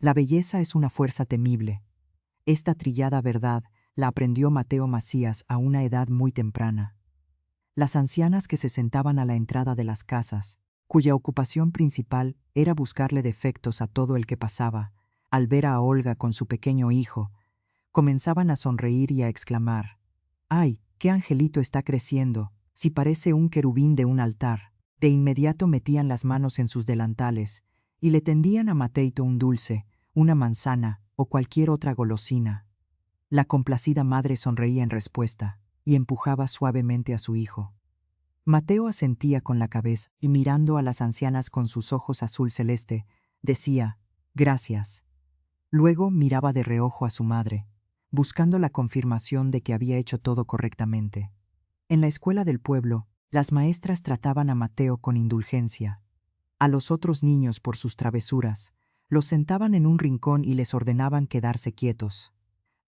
La belleza es una fuerza temible. Esta trillada verdad la aprendió Mateo Macías a una edad muy temprana. Las ancianas que se sentaban a la entrada de las casas, cuya ocupación principal era buscarle defectos a todo el que pasaba, al ver a Olga con su pequeño hijo, comenzaban a sonreír y a exclamar: ¡ay, qué angelito está creciendo! Si parece un querubín de un altar. De inmediato metían las manos en sus delantales y le tendían a Mateito un dulce, una manzana o cualquier otra golosina. La complacida madre sonreía en respuesta y empujaba suavemente a su hijo. Mateo asentía con la cabeza y, mirando a las ancianas con sus ojos azul celeste, decía: «Gracias». Luego miraba de reojo a su madre, buscando la confirmación de que había hecho todo correctamente. En la escuela del pueblo, las maestras trataban a Mateo con indulgencia. A los otros niños, por sus travesuras, los sentaban en un rincón y les ordenaban quedarse quietos.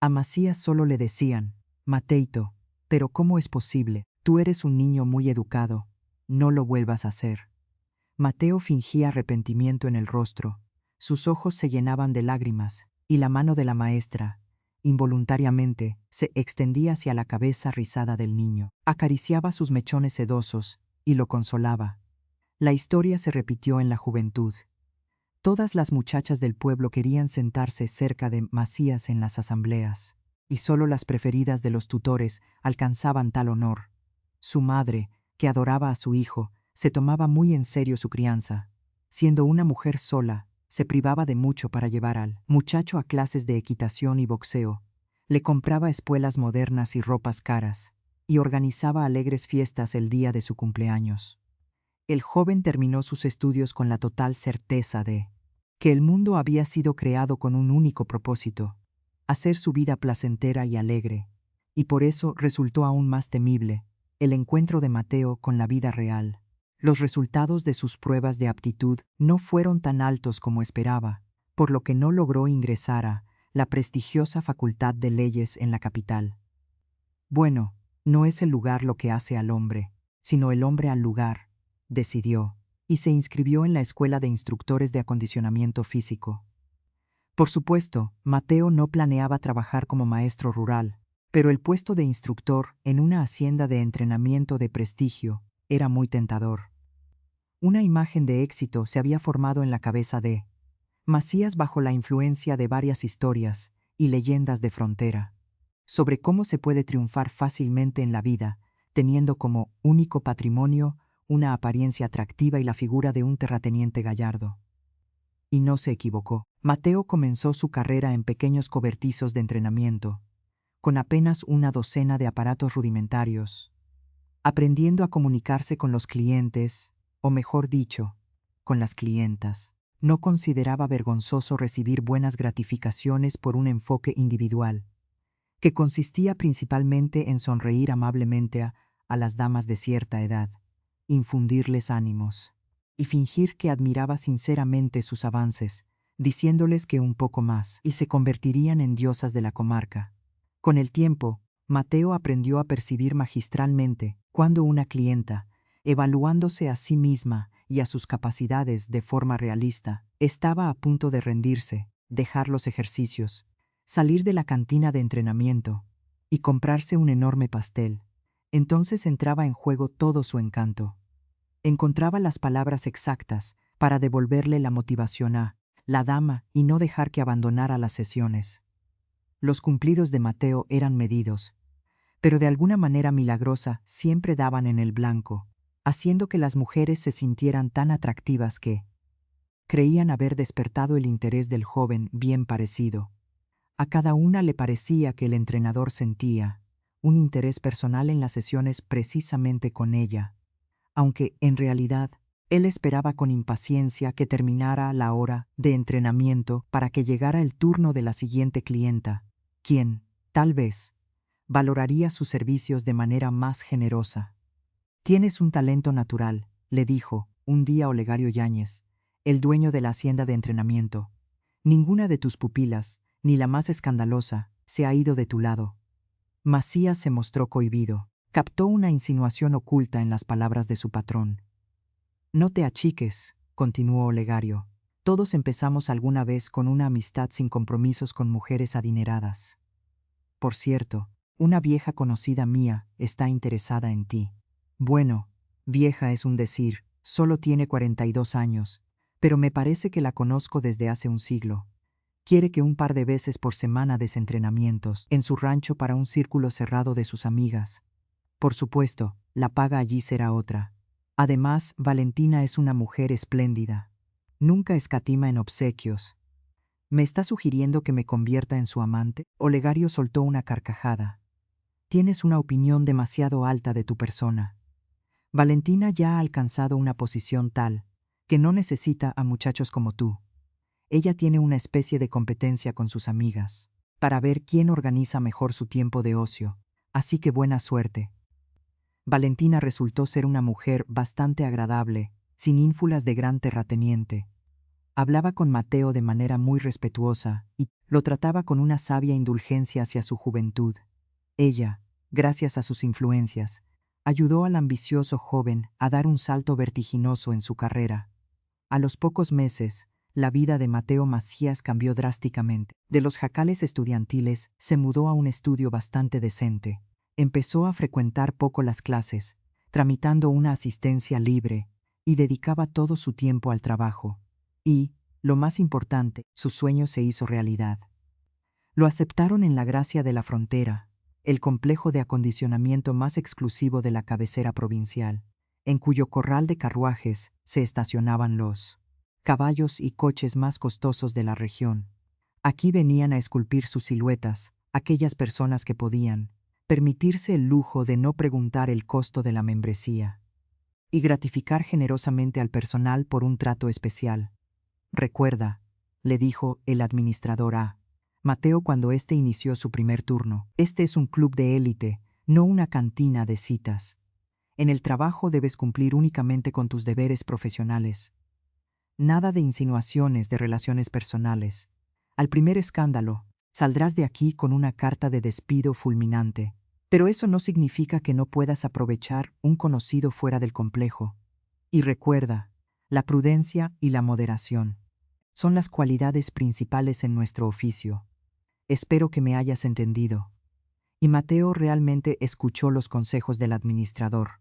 A Macías solo le decían: «Mateito, pero ¿cómo es posible? Tú eres un niño muy educado. No lo vuelvas a hacer». Mateo fingía arrepentimiento en el rostro. Sus ojos se llenaban de lágrimas, y la mano de la maestra, involuntariamente, se extendía hacia la cabeza rizada del niño. Acariciaba sus mechones sedosos y lo consolaba. La historia se repitió en la juventud. Todas las muchachas del pueblo querían sentarse cerca de Macías en las asambleas, y solo las preferidas de los tutores alcanzaban tal honor. Su madre, que adoraba a su hijo, se tomaba muy en serio su crianza. Siendo una mujer sola, se privaba de mucho para llevar al muchacho a clases de equitación y boxeo, le compraba espuelas modernas y ropas caras, y organizaba alegres fiestas el día de su cumpleaños. El joven terminó sus estudios con la total certeza de que el mundo había sido creado con un único propósito: hacer su vida placentera y alegre, y por eso resultó aún más temible el encuentro de Mateo con la vida real. Los resultados de sus pruebas de aptitud no fueron tan altos como esperaba, por lo que no logró ingresar a la prestigiosa Facultad de Leyes en la capital. Bueno, no es el lugar lo que hace al hombre, sino el hombre al lugar, decidió, y se inscribió en la Escuela de Instructores de Acondicionamiento Físico. Por supuesto, Mateo no planeaba trabajar como maestro rural, pero el puesto de instructor en una hacienda de entrenamiento de prestigio era muy tentador. Una imagen de éxito se había formado en la cabeza de Macías bajo la influencia de varias historias y leyendas de frontera, sobre cómo se puede triunfar fácilmente en la vida, teniendo como único patrimonio una apariencia atractiva y la figura de un terrateniente gallardo. Y no se equivocó. Mateo comenzó su carrera en pequeños cobertizos de entrenamiento, con apenas una docena de aparatos rudimentarios, aprendiendo a comunicarse con los clientes, o mejor dicho, con las clientas. No consideraba vergonzoso recibir buenas gratificaciones por un enfoque individual, que consistía principalmente en sonreír amablemente a las damas de cierta edad, infundirles ánimos y fingir que admiraba sinceramente sus avances, diciéndoles que un poco más y se convertirían en diosas de la comarca. Con el tiempo, Mateo aprendió a percibir magistralmente cuando una clienta, evaluándose a sí misma y a sus capacidades de forma realista, estaba a punto de rendirse, dejar los ejercicios, salir de la cantina de entrenamiento y comprarse un enorme pastel. Entonces entraba en juego todo su encanto. Encontraba las palabras exactas para devolverle la motivación a la dama y no dejar que abandonara las sesiones. Los cumplidos de Mateo eran medidos, pero de alguna manera milagrosa siempre daban en el blanco, haciendo que las mujeres se sintieran tan atractivas que creían haber despertado el interés del joven bien parecido. A cada una le parecía que el entrenador sentía un interés personal en las sesiones precisamente con ella, aunque, en realidad, él esperaba con impaciencia que terminara la hora de entrenamiento para que llegara el turno de la siguiente clienta, quien, tal vez, valoraría sus servicios de manera más generosa. «Tienes un talento natural», le dijo un día Olegario Yáñez, el dueño de la hacienda de entrenamiento. «Ninguna de tus pupilas, ni la más escandalosa, se ha ido de tu lado». Macías se mostró cohibido. Captó una insinuación oculta en las palabras de su patrón. «No te achiques», continuó Olegario. Todos empezamos alguna vez con una amistad sin compromisos con mujeres adineradas. Por cierto, una vieja conocida mía está interesada en ti. Bueno, vieja es un decir, solo tiene 42 años, pero me parece que la conozco desde hace un siglo. Quiere que un par de veces por semana des entrenamientos en su rancho para un círculo cerrado de sus amigas. Por supuesto, la paga allí será otra. Además, Valentina es una mujer espléndida. Nunca escatima en obsequios. ¿Me está sugiriendo que me convierta en su amante? Olegario soltó una carcajada. Tienes una opinión demasiado alta de tu persona. Valentina ya ha alcanzado una posición tal que no necesita a muchachos como tú. Ella tiene una especie de competencia con sus amigas para ver quién organiza mejor su tiempo de ocio, así que buena suerte. Valentina resultó ser una mujer bastante agradable, sin ínfulas de gran terrateniente. Hablaba con Mateo de manera muy respetuosa y lo trataba con una sabia indulgencia hacia su juventud. Ella, gracias a sus influencias, ayudó al ambicioso joven a dar un salto vertiginoso en su carrera. A los pocos meses, la vida de Mateo Macías cambió drásticamente. De los jacales estudiantiles se mudó a un estudio bastante decente. Empezó a frecuentar poco las clases, tramitando una asistencia libre, y dedicaba todo su tiempo al trabajo. Y, lo más importante, su sueño se hizo realidad. Lo aceptaron en la Gracia de la Frontera, el complejo de acondicionamiento más exclusivo de la cabecera provincial, en cuyo corral de carruajes se estacionaban los caballos y coches más costosos de la región. Aquí venían a esculpir sus siluetas aquellas personas que podían permitirse el lujo de no preguntar el costo de la membresía y gratificar generosamente al personal por un trato especial. Recuerda, le dijo el administrador a Mateo cuando éste inició su primer turno, este es un club de élite, no una cantina de citas. En el trabajo debes cumplir únicamente con tus deberes profesionales. Nada de insinuaciones de relaciones personales. Al primer escándalo, saldrás de aquí con una carta de despido fulminante. Pero eso no significa que no puedas aprovechar un conocido fuera del complejo. Y recuerda, la prudencia y la moderación son las cualidades principales en nuestro oficio. Espero que me hayas entendido. Y Mateo realmente escuchó los consejos del administrador.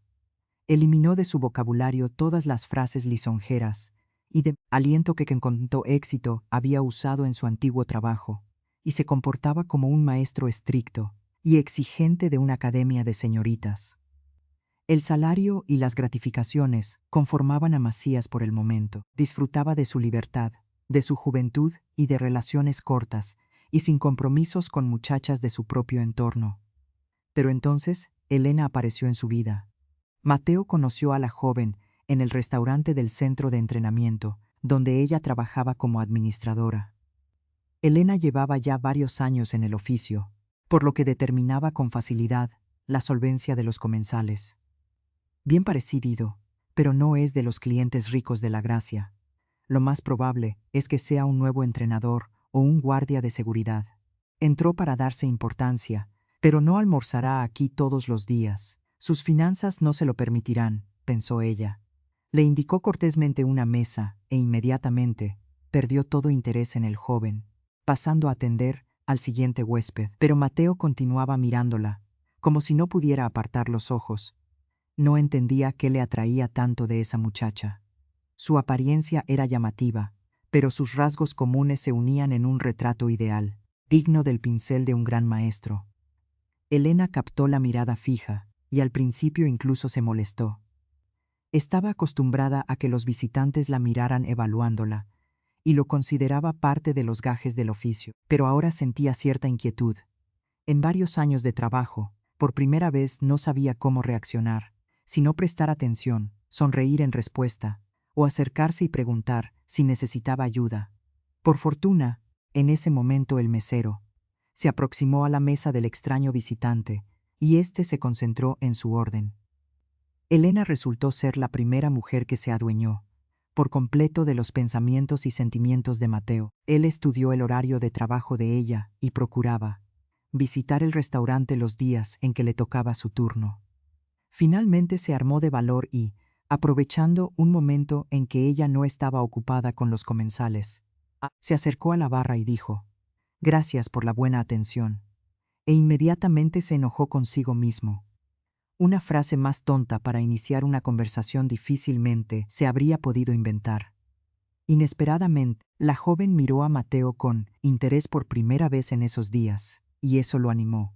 Eliminó de su vocabulario todas las frases lisonjeras y de aliento que con tanto éxito había usado en su antiguo trabajo, y se comportaba como un maestro estricto y exigente de una academia de señoritas. El salario y las gratificaciones conformaban a Macías por el momento. Disfrutaba de su libertad, de su juventud y de relaciones cortas y sin compromisos con muchachas de su propio entorno. Pero entonces, Elena apareció en su vida. Mateo conoció a la joven en el restaurante del centro de entrenamiento, donde ella trabajaba como administradora. Elena llevaba ya varios años en el oficio, por lo que determinaba con facilidad la solvencia de los comensales. Bien parecido, pero no es de los clientes ricos de la Gracia. Lo más probable es que sea un nuevo entrenador o un guardia de seguridad. Entró para darse importancia, pero no almorzará aquí todos los días. Sus finanzas no se lo permitirán, pensó ella. Le indicó cortésmente una mesa e inmediatamente perdió todo interés en el joven, pasando a atender al siguiente huésped. Pero Mateo continuaba mirándola, como si no pudiera apartar los ojos. No entendía qué le atraía tanto de esa muchacha. Su apariencia era llamativa, pero sus rasgos comunes se unían en un retrato ideal, digno del pincel de un gran maestro. Elena captó la mirada fija, y al principio incluso se molestó. Estaba acostumbrada a que los visitantes la miraran evaluándola, y lo consideraba parte de los gajes del oficio, pero ahora sentía cierta inquietud. En varios años de trabajo, por primera vez no sabía cómo reaccionar, si no prestar atención, sonreír en respuesta, o acercarse y preguntar si necesitaba ayuda. Por fortuna, en ese momento el mesero se aproximó a la mesa del extraño visitante, y éste se concentró en su orden. Elena resultó ser la primera mujer que se adueñó por completo de los pensamientos y sentimientos de Mateo. Él estudió el horario de trabajo de ella y procuraba visitar el restaurante los días en que le tocaba su turno. Finalmente se armó de valor y, aprovechando un momento en que ella no estaba ocupada con los comensales. Se acercó a la barra y dijo, «Gracias por la buena atención», e inmediatamente se enojó consigo mismo. Una frase más tonta para iniciar una conversación difícilmente se habría podido inventar. Inesperadamente, la joven miró a Mateo con interés por primera vez en esos días, y eso lo animó.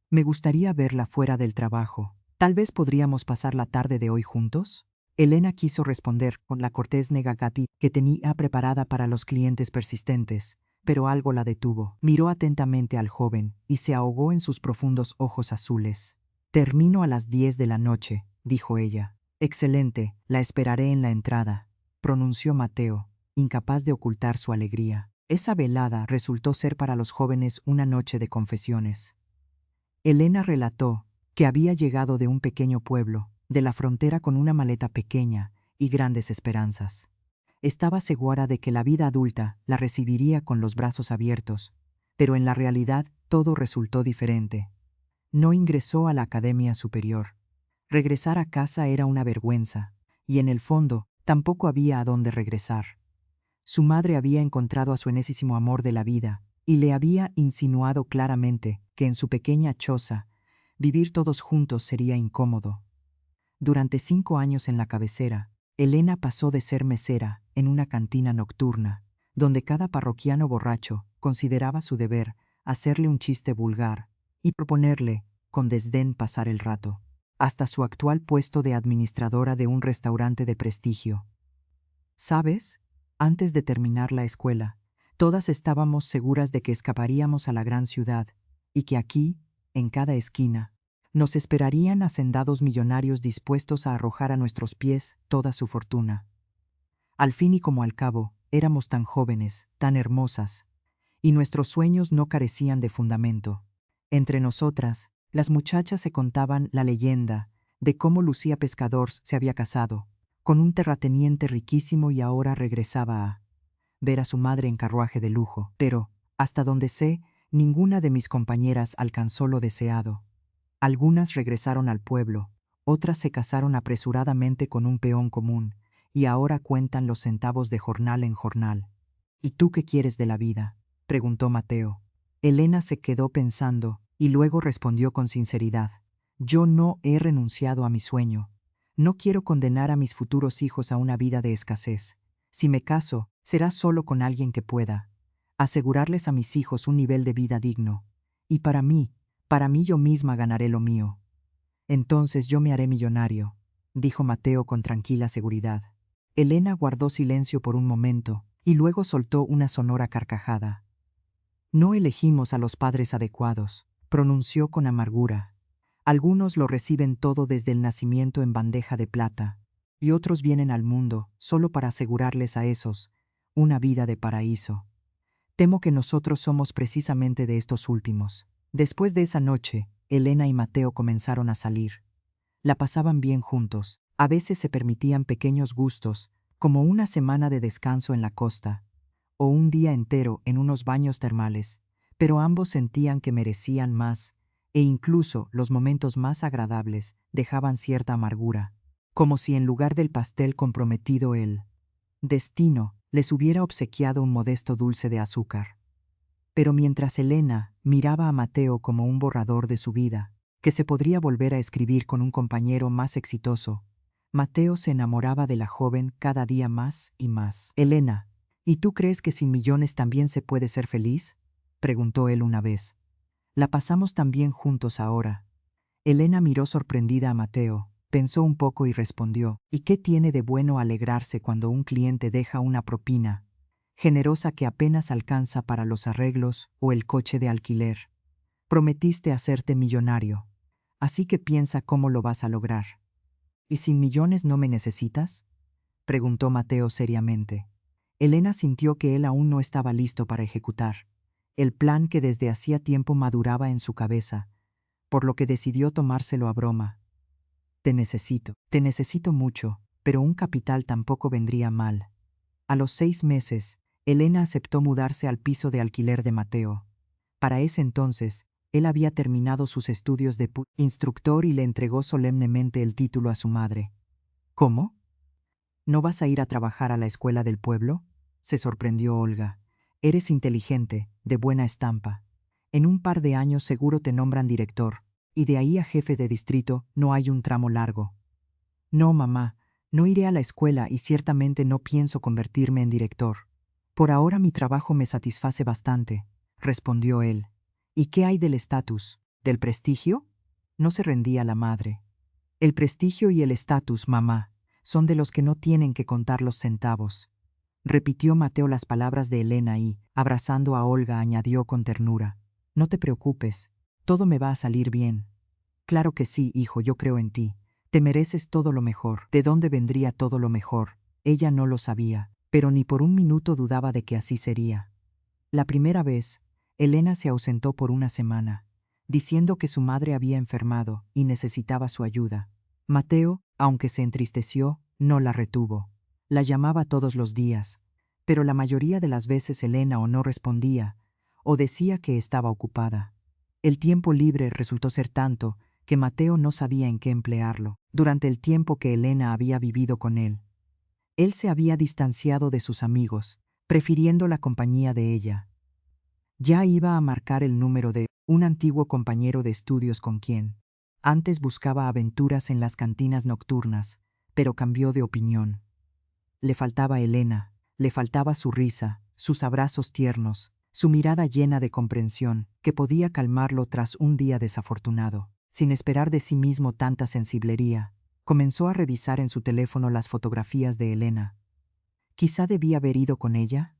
«Me gustaría verla fuera del trabajo. ¿Tal vez podríamos pasar la tarde de hoy juntos?». Elena quiso responder con la cortés negativa que tenía preparada para los clientes persistentes, pero algo la detuvo. Miró atentamente al joven y se ahogó en sus profundos ojos azules. «Termino a las 10 de la noche», dijo ella. «Excelente, la esperaré en la entrada», pronunció Mateo, incapaz de ocultar su alegría. Esa velada resultó ser para los jóvenes una noche de confesiones. Elena relató que había llegado de un pequeño pueblo, de la frontera con una maleta pequeña y grandes esperanzas. Estaba segura de que la vida adulta la recibiría con los brazos abiertos, pero en la realidad todo resultó diferente. No ingresó a la academia superior. Regresar a casa era una vergüenza, y en el fondo tampoco había a dónde regresar. Su madre había encontrado a su enésimo amor de la vida, y le había insinuado claramente que en su pequeña choza, vivir todos juntos sería incómodo. Durante 5 años en la cabecera, Elena pasó de ser mesera en una cantina nocturna, donde cada parroquiano borracho consideraba su deber hacerle un chiste vulgar y proponerle, con desdén, pasar el rato, hasta su actual puesto de administradora de un restaurante de prestigio. ¿Sabes? Antes de terminar la escuela, todas estábamos seguras de que escaparíamos a la gran ciudad y que aquí, en cada esquina, nos esperarían hacendados millonarios dispuestos a arrojar a nuestros pies toda su fortuna. Al fin y como al cabo, éramos tan jóvenes, tan hermosas, y nuestros sueños no carecían de fundamento. Entre nosotras, las muchachas se contaban la leyenda de cómo Lucía Pescador se había casado con un terrateniente riquísimo y ahora regresaba a ver a su madre en carruaje de lujo. Pero, hasta donde sé, ninguna de mis compañeras alcanzó lo deseado. Algunas regresaron al pueblo, otras se casaron apresuradamente con un peón común, y ahora cuentan los centavos de jornal en jornal. «¿Y tú qué quieres de la vida?», preguntó Mateo. Elena se quedó pensando, y luego respondió con sinceridad. «Yo no he renunciado a mi sueño. No quiero condenar a mis futuros hijos a una vida de escasez. Si me caso, será solo con alguien que pueda asegurarles a mis hijos un nivel de vida digno. Y para mí yo misma ganaré lo mío. Entonces yo me haré millonario», dijo Mateo con tranquila seguridad. Elena guardó silencio por un momento y luego soltó una sonora carcajada. «No elegimos a los padres adecuados», pronunció con amargura. «Algunos lo reciben todo desde el nacimiento en bandeja de plata, y otros vienen al mundo solo para asegurarles a esos una vida de paraíso. Temo que nosotros somos precisamente de estos últimos». Después de esa noche, Elena y Mateo comenzaron a salir. La pasaban bien juntos. A veces se permitían pequeños gustos, como una semana de descanso en la costa, o un día entero en unos baños termales, pero ambos sentían que merecían más, e incluso los momentos más agradables dejaban cierta amargura, como si en lugar del pastel comprometido el destino les hubiera obsequiado un modesto dulce de azúcar. Pero mientras Elena miraba a Mateo como un borrador de su vida, que se podría volver a escribir con un compañero más exitoso, Mateo se enamoraba de la joven cada día más y más. «Elena, ¿y tú crees que sin millones también se puede ser feliz?», preguntó él una vez. «La pasamos tan bien juntos ahora». Elena miró sorprendida a Mateo, pensó un poco y respondió, «¿Y qué tiene de bueno alegrarse cuando un cliente deja una propina generosa que apenas alcanza para los arreglos o el coche de alquiler? Prometiste hacerte millonario, así que piensa cómo lo vas a lograr». «¿Y sin millones no me necesitas?», preguntó Mateo seriamente. Elena sintió que él aún no estaba listo para ejecutar el plan que desde hacía tiempo maduraba en su cabeza, por lo que decidió tomárselo a broma. Te necesito mucho, pero un capital tampoco vendría mal». A los 6 meses, Elena aceptó mudarse al piso de alquiler de Mateo. Para ese entonces, él había terminado sus estudios de instructor y le entregó solemnemente el título a su madre. ¿Cómo? ¿No vas a ir a trabajar a la escuela del pueblo? Se sorprendió Olga. Eres inteligente, de buena estampa. En un par de años seguro te nombran director, y de ahí a jefe de distrito no hay un tramo largo. No, mamá, no iré a la escuela y ciertamente no pienso convertirme en director. Por ahora mi trabajo me satisface bastante, respondió él. ¿Y qué hay del estatus, del prestigio? No se rendía la madre. El prestigio y el estatus, mamá, son de los que no tienen que contar los centavos. Repitió Mateo las palabras de Elena y, abrazando a Olga, añadió con ternura. No te preocupes, todo me va a salir bien. Claro que sí, hijo, yo creo en ti. Te mereces todo lo mejor. ¿De dónde vendría todo lo mejor? Ella no lo sabía, pero ni por un minuto dudaba de que así sería. La primera vez, Elena se ausentó por una semana, diciendo que su madre había enfermado y necesitaba su ayuda. Mateo, aunque se entristeció, no la retuvo. La llamaba todos los días, pero la mayoría de las veces Elena o no respondía, o decía que estaba ocupada. El tiempo libre resultó ser tanto que Mateo no sabía en qué emplearlo, durante el tiempo que Elena había vivido con él. Él se había distanciado de sus amigos, prefiriendo la compañía de ella. Ya iba a marcar el número de un antiguo compañero de estudios con quien antes buscaba aventuras en las cantinas nocturnas, pero cambió de opinión. Le faltaba Elena, le faltaba su risa, sus abrazos tiernos, su mirada llena de comprensión, que podía calmarlo tras un día desafortunado. Sin esperar de sí mismo tanta sensiblería, comenzó a revisar en su teléfono las fotografías de Elena. ¿Quizá debía haber ido con ella?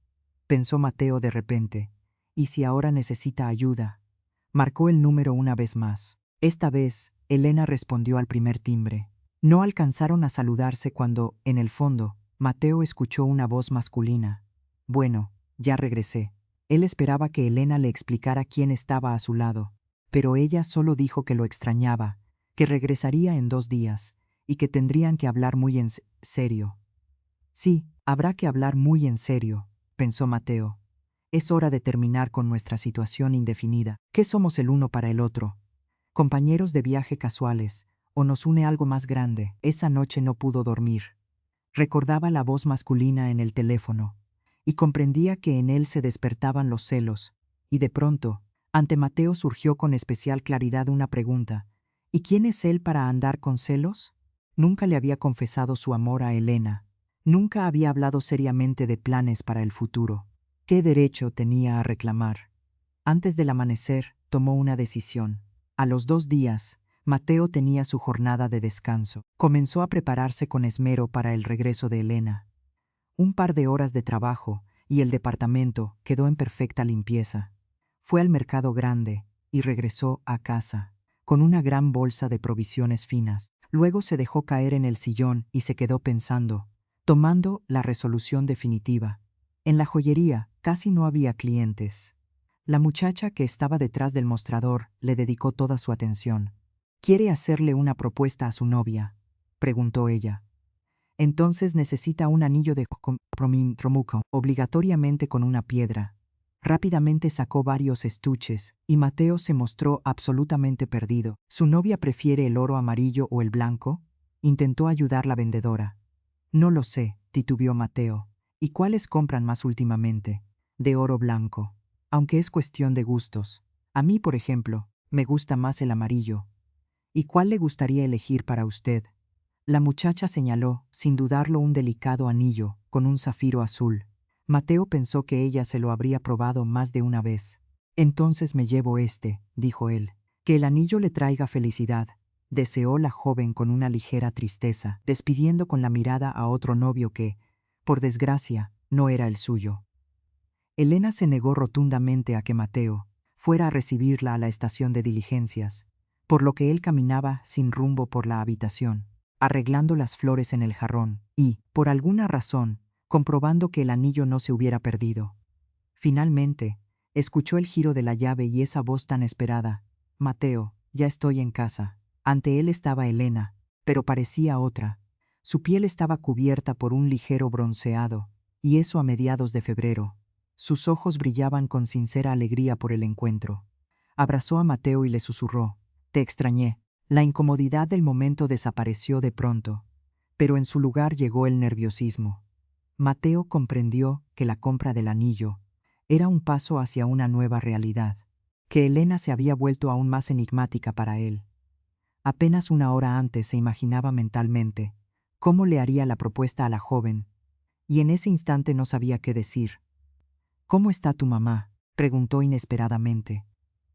Pensó Mateo de repente. ¿Y si ahora necesita ayuda? Marcó el número una vez más. Esta vez, Elena respondió al primer timbre. No alcanzaron a saludarse cuando, en el fondo, Mateo escuchó una voz masculina. Bueno, ya regresé. Él esperaba que Elena le explicara quién estaba a su lado, pero ella solo dijo que lo extrañaba, que regresaría en 2 días, y que tendrían que hablar muy en serio. Sí, habrá que hablar muy en serio, pensó Mateo. Es hora de terminar con nuestra situación indefinida. ¿Qué somos el uno para el otro? Compañeros de viaje casuales, o nos une algo más grande. Esa noche no pudo dormir. Recordaba la voz masculina en el teléfono, y comprendía que en él se despertaban los celos, y de pronto, ante Mateo surgió con especial claridad una pregunta. ¿Y quién es él para andar con celos? Nunca le había confesado su amor a Elena. Nunca había hablado seriamente de planes para el futuro. ¿Qué derecho tenía a reclamar? Antes del amanecer, tomó una decisión. A los 2 días, Mateo tenía su jornada de descanso. Comenzó a prepararse con esmero para el regreso de Elena. Un par de horas de trabajo, y el departamento quedó en perfecta limpieza. Fue al mercado grande, y regresó a casa, con una gran bolsa de provisiones finas. Luego se dejó caer en el sillón y se quedó pensando, tomando la resolución definitiva. En la joyería casi no había clientes. La muchacha que estaba detrás del mostrador le dedicó toda su atención. ¿Quiere hacerle una propuesta a su novia?, preguntó ella. Entonces necesita un anillo de compromiso, obligatoriamente con una piedra. Rápidamente sacó varios estuches, y Mateo se mostró absolutamente perdido. ¿Su novia prefiere el oro amarillo o el blanco?, intentó ayudar la vendedora. No lo sé, titubeó Mateo. ¿Y cuáles compran más últimamente? De oro blanco. Aunque es cuestión de gustos. A mí, por ejemplo, me gusta más el amarillo. ¿Y cuál le gustaría elegir para usted? La muchacha señaló, sin dudarlo, un delicado anillo, con un zafiro azul. Mateo pensó que ella se lo habría probado más de una vez. Entonces me llevo este, dijo él. Que el anillo le traiga felicidad, deseó la joven con una ligera tristeza, despidiendo con la mirada a otro novio que, por desgracia, no era el suyo. Elena se negó rotundamente a que Mateo fuera a recibirla a la estación de diligencias, por lo que él caminaba sin rumbo por la habitación, arreglando las flores en el jarrón y, por alguna razón, comprobando que el anillo no se hubiera perdido. Finalmente, escuchó el giro de la llave y esa voz tan esperada. Mateo, ya estoy en casa. Ante él estaba Elena, pero parecía otra. Su piel estaba cubierta por un ligero bronceado, y eso a mediados de febrero. Sus ojos brillaban con sincera alegría por el encuentro. Abrazó a Mateo y le susurró: «Te extrañé». La incomodidad del momento desapareció de pronto. Pero en su lugar llegó el nerviosismo. Mateo comprendió que la compra del anillo era un paso hacia una nueva realidad, que Elena se había vuelto aún más enigmática para él. Apenas una hora antes se imaginaba mentalmente cómo le haría la propuesta a la joven, y en ese instante no sabía qué decir. «¿Cómo está tu mamá?», preguntó inesperadamente.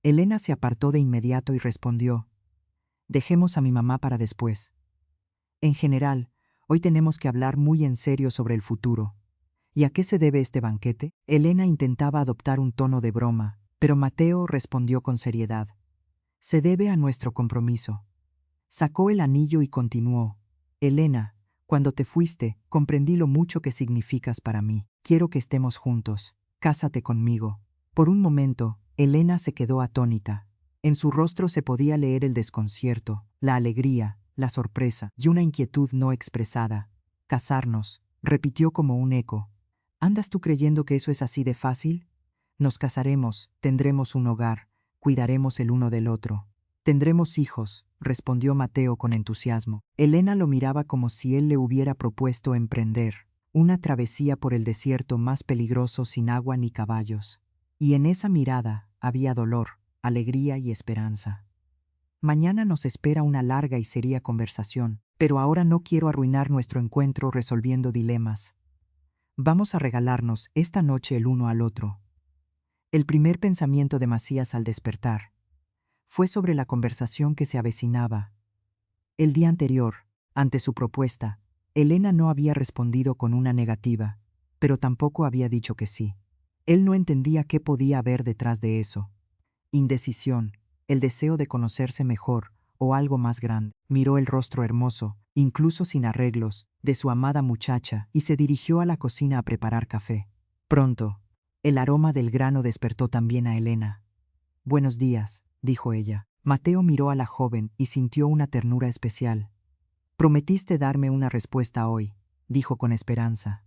Elena se apartó de inmediato y respondió: «Dejemos a mi mamá para después. En general, hoy tenemos que hablar muy en serio sobre el futuro». «¿Y a qué se debe este banquete?». Elena intentaba adoptar un tono de broma, pero Mateo respondió con seriedad: «Se debe a nuestro compromiso». Sacó el anillo y continuó: «Elena, cuando te fuiste, comprendí lo mucho que significas para mí. Quiero que estemos juntos. Cásate conmigo». Por un momento, Elena se quedó atónita. En su rostro se podía leer el desconcierto, la alegría, la sorpresa y una inquietud no expresada. «Casarnos», repitió como un eco. «¿Andas tú creyendo que eso es así de fácil? Nos casaremos, tendremos un hogar, cuidaremos el uno del otro. Tendremos hijos», respondió Mateo con entusiasmo. Elena lo miraba como si él le hubiera propuesto emprender una travesía por el desierto más peligroso sin agua ni caballos. Y en esa mirada había dolor, alegría y esperanza. «Mañana nos espera una larga y seria conversación, pero ahora no quiero arruinar nuestro encuentro resolviendo dilemas. Vamos a regalarnos esta noche el uno al otro». El primer pensamiento de Macías al despertar fue sobre la conversación que se avecinaba. El día anterior, ante su propuesta, Elena no había respondido con una negativa, pero tampoco había dicho que sí. Él no entendía qué podía haber detrás de eso. Indecisión, el deseo de conocerse mejor, o algo más grande. Miró el rostro hermoso, incluso sin arreglos, de su amada muchacha y se dirigió a la cocina a preparar café. Pronto, el aroma del grano despertó también a Elena. «Buenos días», dijo ella. Mateo miró a la joven y sintió una ternura especial. «Prometiste darme una respuesta hoy», dijo con esperanza.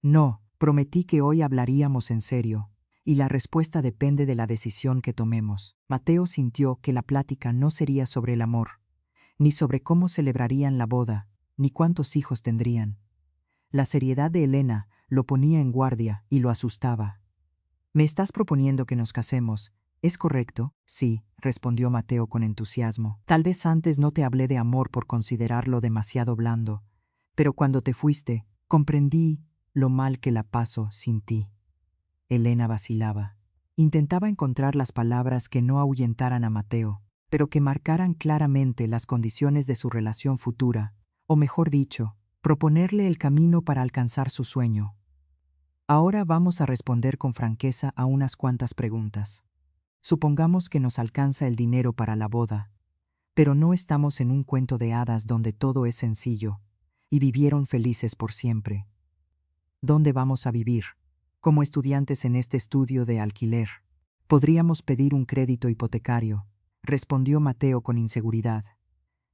«No, prometí que hoy hablaríamos en serio, y la respuesta depende de la decisión que tomemos». Mateo sintió que la plática no sería sobre el amor, ni sobre cómo celebrarían la boda, ni cuántos hijos tendrían. La seriedad de Elena lo ponía en guardia y lo asustaba. «¿Me estás proponiendo que nos casemos? ¿Es correcto?». «Sí», respondió Mateo con entusiasmo. «Tal vez antes no te hablé de amor por considerarlo demasiado blando, pero cuando te fuiste, comprendí lo mal que la paso sin ti». Elena vacilaba. Intentaba encontrar las palabras que no ahuyentaran a Mateo, pero que marcaran claramente las condiciones de su relación futura, o mejor dicho, proponerle el camino para alcanzar su sueño. «Ahora vamos a responder con franqueza a unas cuantas preguntas. Supongamos que nos alcanza el dinero para la boda, pero no estamos en un cuento de hadas donde todo es sencillo, y vivieron felices por siempre. ¿Dónde vamos a vivir? Como estudiantes en este estudio de alquiler. Podríamos pedir un crédito hipotecario», respondió Mateo con inseguridad.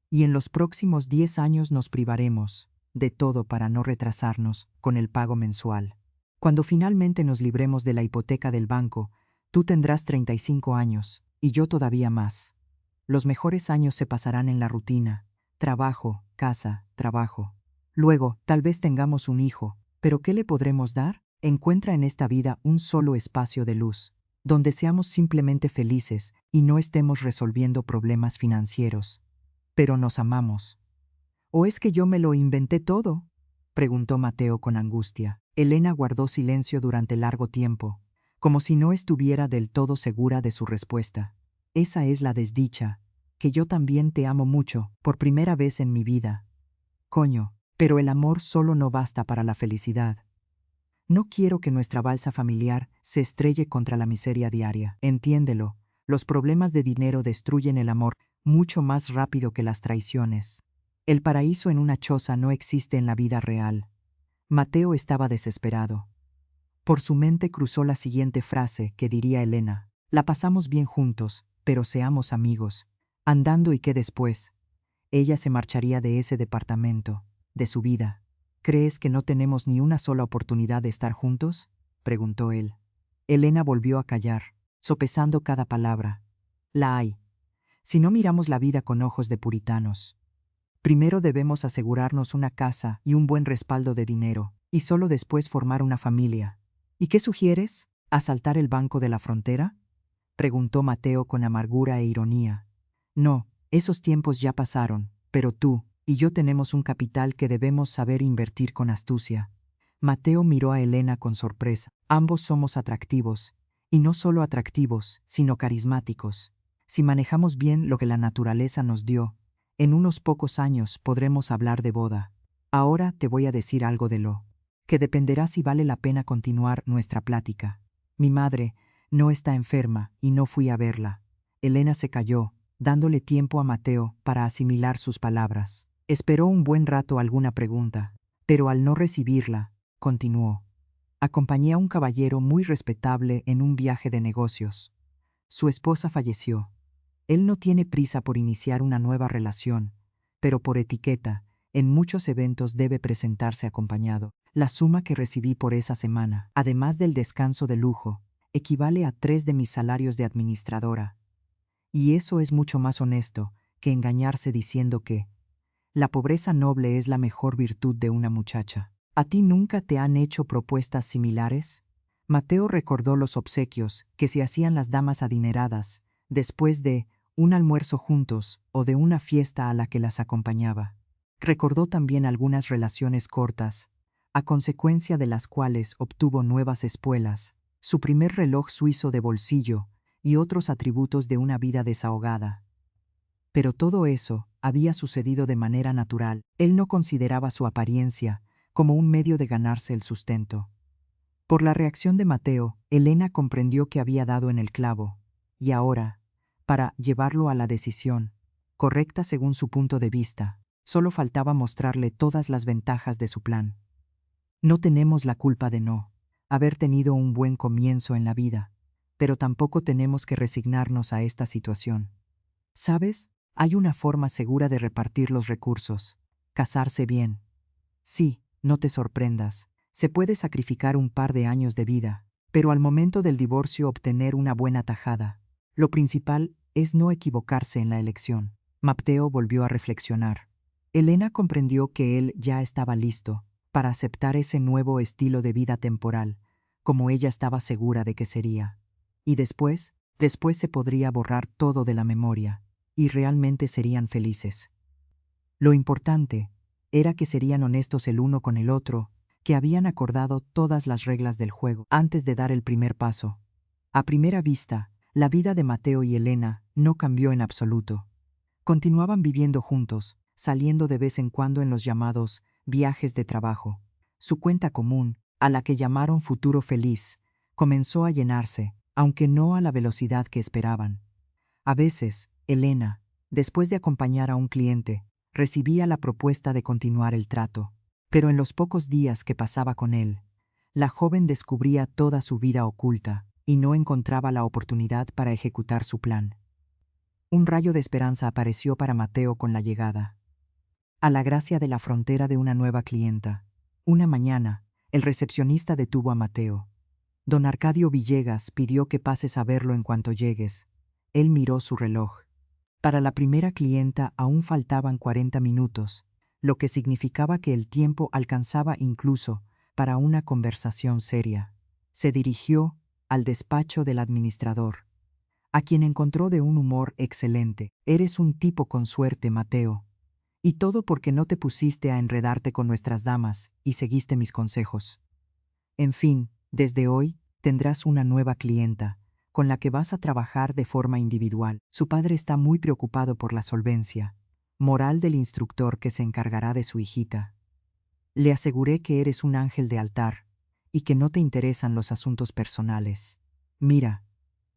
«Y en los próximos 10 años nos privaremos de todo para no retrasarnos con el pago mensual. Cuando finalmente nos libremos de la hipoteca del banco, tú tendrás 35 años, y yo todavía más. Los mejores años se pasarán en la rutina: trabajo, casa, trabajo. Luego, tal vez tengamos un hijo, pero ¿qué le podremos dar? Encuentra en esta vida un solo espacio de luz, donde seamos simplemente felices y no estemos resolviendo problemas financieros. Pero nos amamos». «¿O es que yo me lo inventé todo?», preguntó Mateo con angustia. Elena guardó silencio durante largo tiempo, como si no estuviera del todo segura de su respuesta. «Esa es la desdicha, que yo también te amo mucho, por primera vez en mi vida. Coño, pero el amor solo no basta para la felicidad. No quiero que nuestra balsa familiar se estrelle contra la miseria diaria. Entiéndelo, los problemas de dinero destruyen el amor mucho más rápido que las traiciones. El paraíso en una choza no existe en la vida real». Mateo estaba desesperado. Por su mente cruzó la siguiente frase que diría Elena: «La pasamos bien juntos, pero seamos amigos. Andando, y qué después». Ella se marcharía de ese departamento, de su vida. «¿Crees que no tenemos ni una sola oportunidad de estar juntos?», preguntó él. Elena volvió a callar, sopesando cada palabra. «La hay, si no miramos la vida con ojos de puritanos». Primero debemos asegurarnos una casa y un buen respaldo de dinero, y solo después formar una familia. ¿Y qué sugieres? ¿Asaltar el banco de la frontera?, preguntó Mateo con amargura e ironía. No, esos tiempos ya pasaron, pero tú y yo tenemos un capital que debemos saber invertir con astucia. Mateo miró a Elena con sorpresa. Ambos somos atractivos, y no solo atractivos, sino carismáticos. Si manejamos bien lo que la naturaleza nos dio, en unos pocos años podremos hablar de boda. Ahora te voy a decir algo de lo que dependerá si vale la pena continuar nuestra plática. Mi madre no está enferma y no fui a verla. Elena se calló, dándole tiempo a Mateo para asimilar sus palabras. Esperó un buen rato alguna pregunta, pero al no recibirla, continuó. Acompañé a un caballero muy respetable en un viaje de negocios. Su esposa falleció. Él no tiene prisa por iniciar una nueva relación, pero por etiqueta, en muchos eventos debe presentarse acompañado. La suma que recibí por esa semana, además del descanso de lujo, equivale a 3 de mis salarios de administradora. Y eso es mucho más honesto que engañarse diciendo que la pobreza noble es la mejor virtud de una muchacha. ¿A ti nunca te han hecho propuestas similares? Mateo recordó los obsequios que se hacían las damas adineradas después de un almuerzo juntos o de una fiesta a la que las acompañaba. Recordó también algunas relaciones cortas, a consecuencia de las cuales obtuvo nuevas espuelas, su primer reloj suizo de bolsillo y otros atributos de una vida desahogada. Pero todo eso había sucedido de manera natural. Él no consideraba su apariencia como un medio de ganarse el sustento. Por la reacción de Mateo, Elena comprendió que había dado en el clavo, y ahora, para llevarlo a la decisión, correcta según su punto de vista, solo faltaba mostrarle todas las ventajas de su plan. No tenemos la culpa de no haber tenido un buen comienzo en la vida, pero tampoco tenemos que resignarnos a esta situación. ¿Sabes? Hay una forma segura de repartir los recursos: casarse bien. Sí, no te sorprendas, se puede sacrificar un par de años de vida, pero al momento del divorcio obtener una buena tajada. Lo principal es no equivocarse en la elección. Mateo volvió a reflexionar. Elena comprendió que él ya estaba listo para aceptar ese nuevo estilo de vida temporal, como ella estaba segura de que sería. Y después se podría borrar todo de la memoria, y realmente serían felices. Lo importante era que serían honestos el uno con el otro, que habían acordado todas las reglas del juego antes de dar el primer paso. A primera vista, la vida de Mateo y Elena no cambió en absoluto. Continuaban viviendo juntos, saliendo de vez en cuando en los llamados viajes de trabajo. Su cuenta común, a la que llamaron futuro feliz, comenzó a llenarse, aunque no a la velocidad que esperaban. A veces, Elena, después de acompañar a un cliente, recibía la propuesta de continuar el trato, pero en los pocos días que pasaba con él, la joven descubría toda su vida oculta y no encontraba la oportunidad para ejecutar su plan. Un rayo de esperanza apareció para Mateo con la llegada a la gracia de la frontera de una nueva clienta. Una mañana, el recepcionista detuvo a Mateo. Don Arcadio Villegas pidió que pases a verlo en cuanto llegues. Él miró su reloj. Para la primera clienta aún faltaban 40 minutos, lo que significaba que el tiempo alcanzaba incluso para una conversación seria. Se dirigió al despacho del administrador, a quien encontró de un humor excelente. Eres un tipo con suerte, Mateo. Y todo porque no te pusiste a enredarte con nuestras damas y seguiste mis consejos. En fin, desde hoy tendrás una nueva clienta, con la que vas a trabajar de forma individual. Su padre está muy preocupado por la solvencia moral del instructor que se encargará de su hijita. Le aseguré que eres un ángel de altar y que no te interesan los asuntos personales. Mira,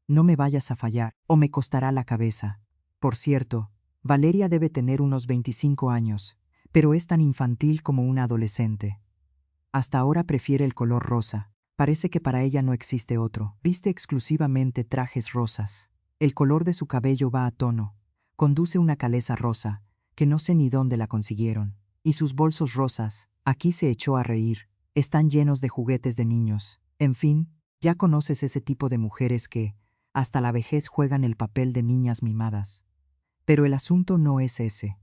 no me vayas a fallar o me costará la cabeza. Por cierto, Valeria debe tener unos 25 años, pero es tan infantil como una adolescente. Hasta ahora prefiere el color rosa. Parece que para ella no existe otro. Viste exclusivamente trajes rosas. El color de su cabello va a tono. Conduce una calesa rosa, que no sé ni dónde la consiguieron. Y sus bolsos rosas, aquí se echó a reír, están llenos de juguetes de niños. En fin, ya conoces ese tipo de mujeres que, hasta la vejez, juegan el papel de niñas mimadas. Pero el asunto no es ese.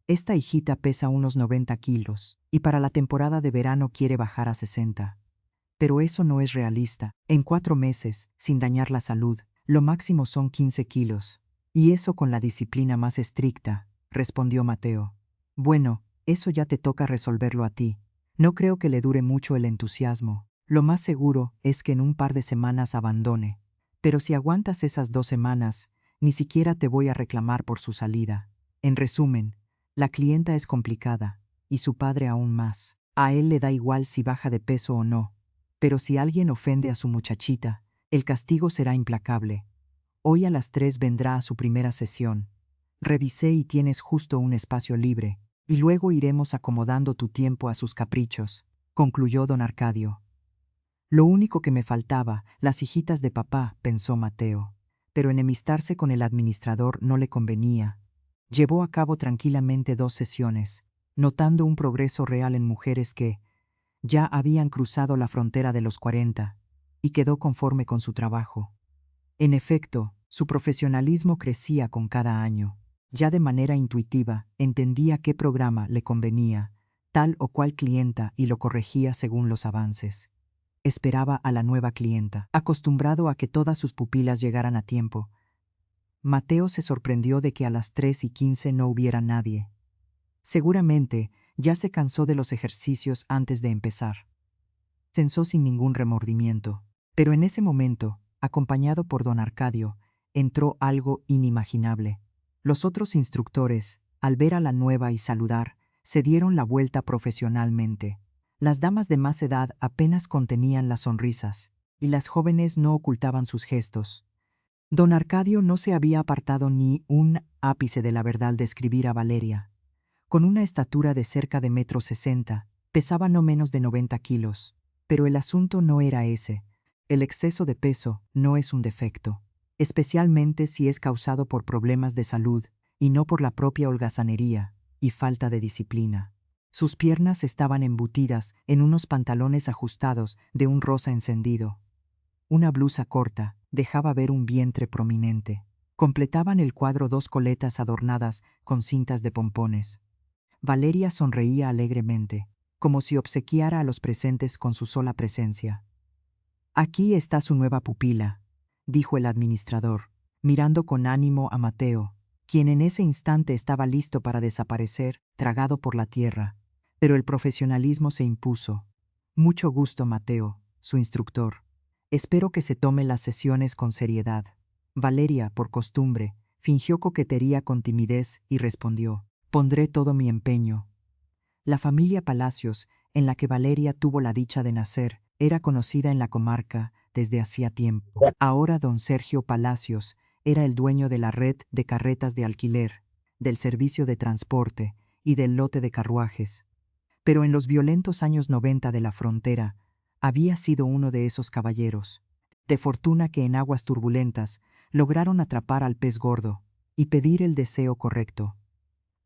Esta hijita pesa unos 90 kilos, y para la temporada de verano quiere bajar a 60. Pero eso no es realista. En 4 meses, sin dañar la salud, lo máximo son 15 kilos. Y eso con la disciplina más estricta, respondió Mateo. Bueno, eso ya te toca resolverlo a ti. No creo que le dure mucho el entusiasmo. Lo más seguro es que en un par de semanas abandone. Pero si aguantas esas 2 semanas, ni siquiera te voy a reclamar por su salida. En resumen, la clienta es complicada, y su padre aún más. A él le da igual si baja de peso o no. Pero si alguien ofende a su muchachita, el castigo será implacable. Hoy a las 3 vendrá a su primera sesión. Revisé y tienes justo un espacio libre, y luego iremos acomodando tu tiempo a sus caprichos, concluyó don Arcadio. Lo único que me faltaba, las hijitas de papá, pensó Mateo. Pero enemistarse con el administrador no le convenía. Llevó a cabo tranquilamente 2 sesiones, notando un progreso real en mujeres que ya habían cruzado la frontera de los 40, y quedó conforme con su trabajo. En efecto, su profesionalismo crecía con cada año. Ya de manera intuitiva, entendía qué programa le convenía, tal o cual clienta, y lo corregía según los avances. Esperaba a la nueva clienta, acostumbrado a que todas sus pupilas llegaran a tiempo. Mateo se sorprendió de que a las 3:15 no hubiera nadie. Seguramente ya se cansó de los ejercicios antes de empezar. Pensó sin ningún remordimiento. Pero en ese momento, acompañado por don Arcadio, entró algo inimaginable. Los otros instructores, al ver a la nueva y saludar, se dieron la vuelta profesionalmente. Las damas de más edad apenas contenían las sonrisas, y las jóvenes no ocultaban sus gestos. Don Arcadio no se había apartado ni un ápice de la verdad de describir a Valeria. Con una estatura de cerca de 1,60 m, pesaba no menos de 90 kilos. Pero el asunto no era ese. El exceso de peso no es un defecto, especialmente si es causado por problemas de salud y no por la propia holgazanería y falta de disciplina. Sus piernas estaban embutidas en unos pantalones ajustados de un rosa encendido. Una blusa corta dejaba ver un vientre prominente. Completaban el cuadro 2 coletas adornadas con cintas de pompones. Valeria sonreía alegremente, como si obsequiara a los presentes con su sola presencia. «Aquí está su nueva pupila», dijo el administrador, mirando con ánimo a Mateo, quien en ese instante estaba listo para desaparecer, tragado por la tierra. Pero el profesionalismo se impuso. «Mucho gusto, Mateo, su instructor. Espero que se tome las sesiones con seriedad». Valeria, por costumbre, fingió coquetería con timidez y respondió: «Pondré todo mi empeño». La familia Palacios, en la que Valeria tuvo la dicha de nacer, era conocida en la comarca desde hacía tiempo. Ahora don Sergio Palacios era el dueño de la red de carretas de alquiler, del servicio de transporte y del lote de carruajes. Pero en los violentos años 90 de la frontera, había sido uno de esos caballeros, de fortuna que en aguas turbulentas lograron atrapar al pez gordo y pedir el deseo correcto.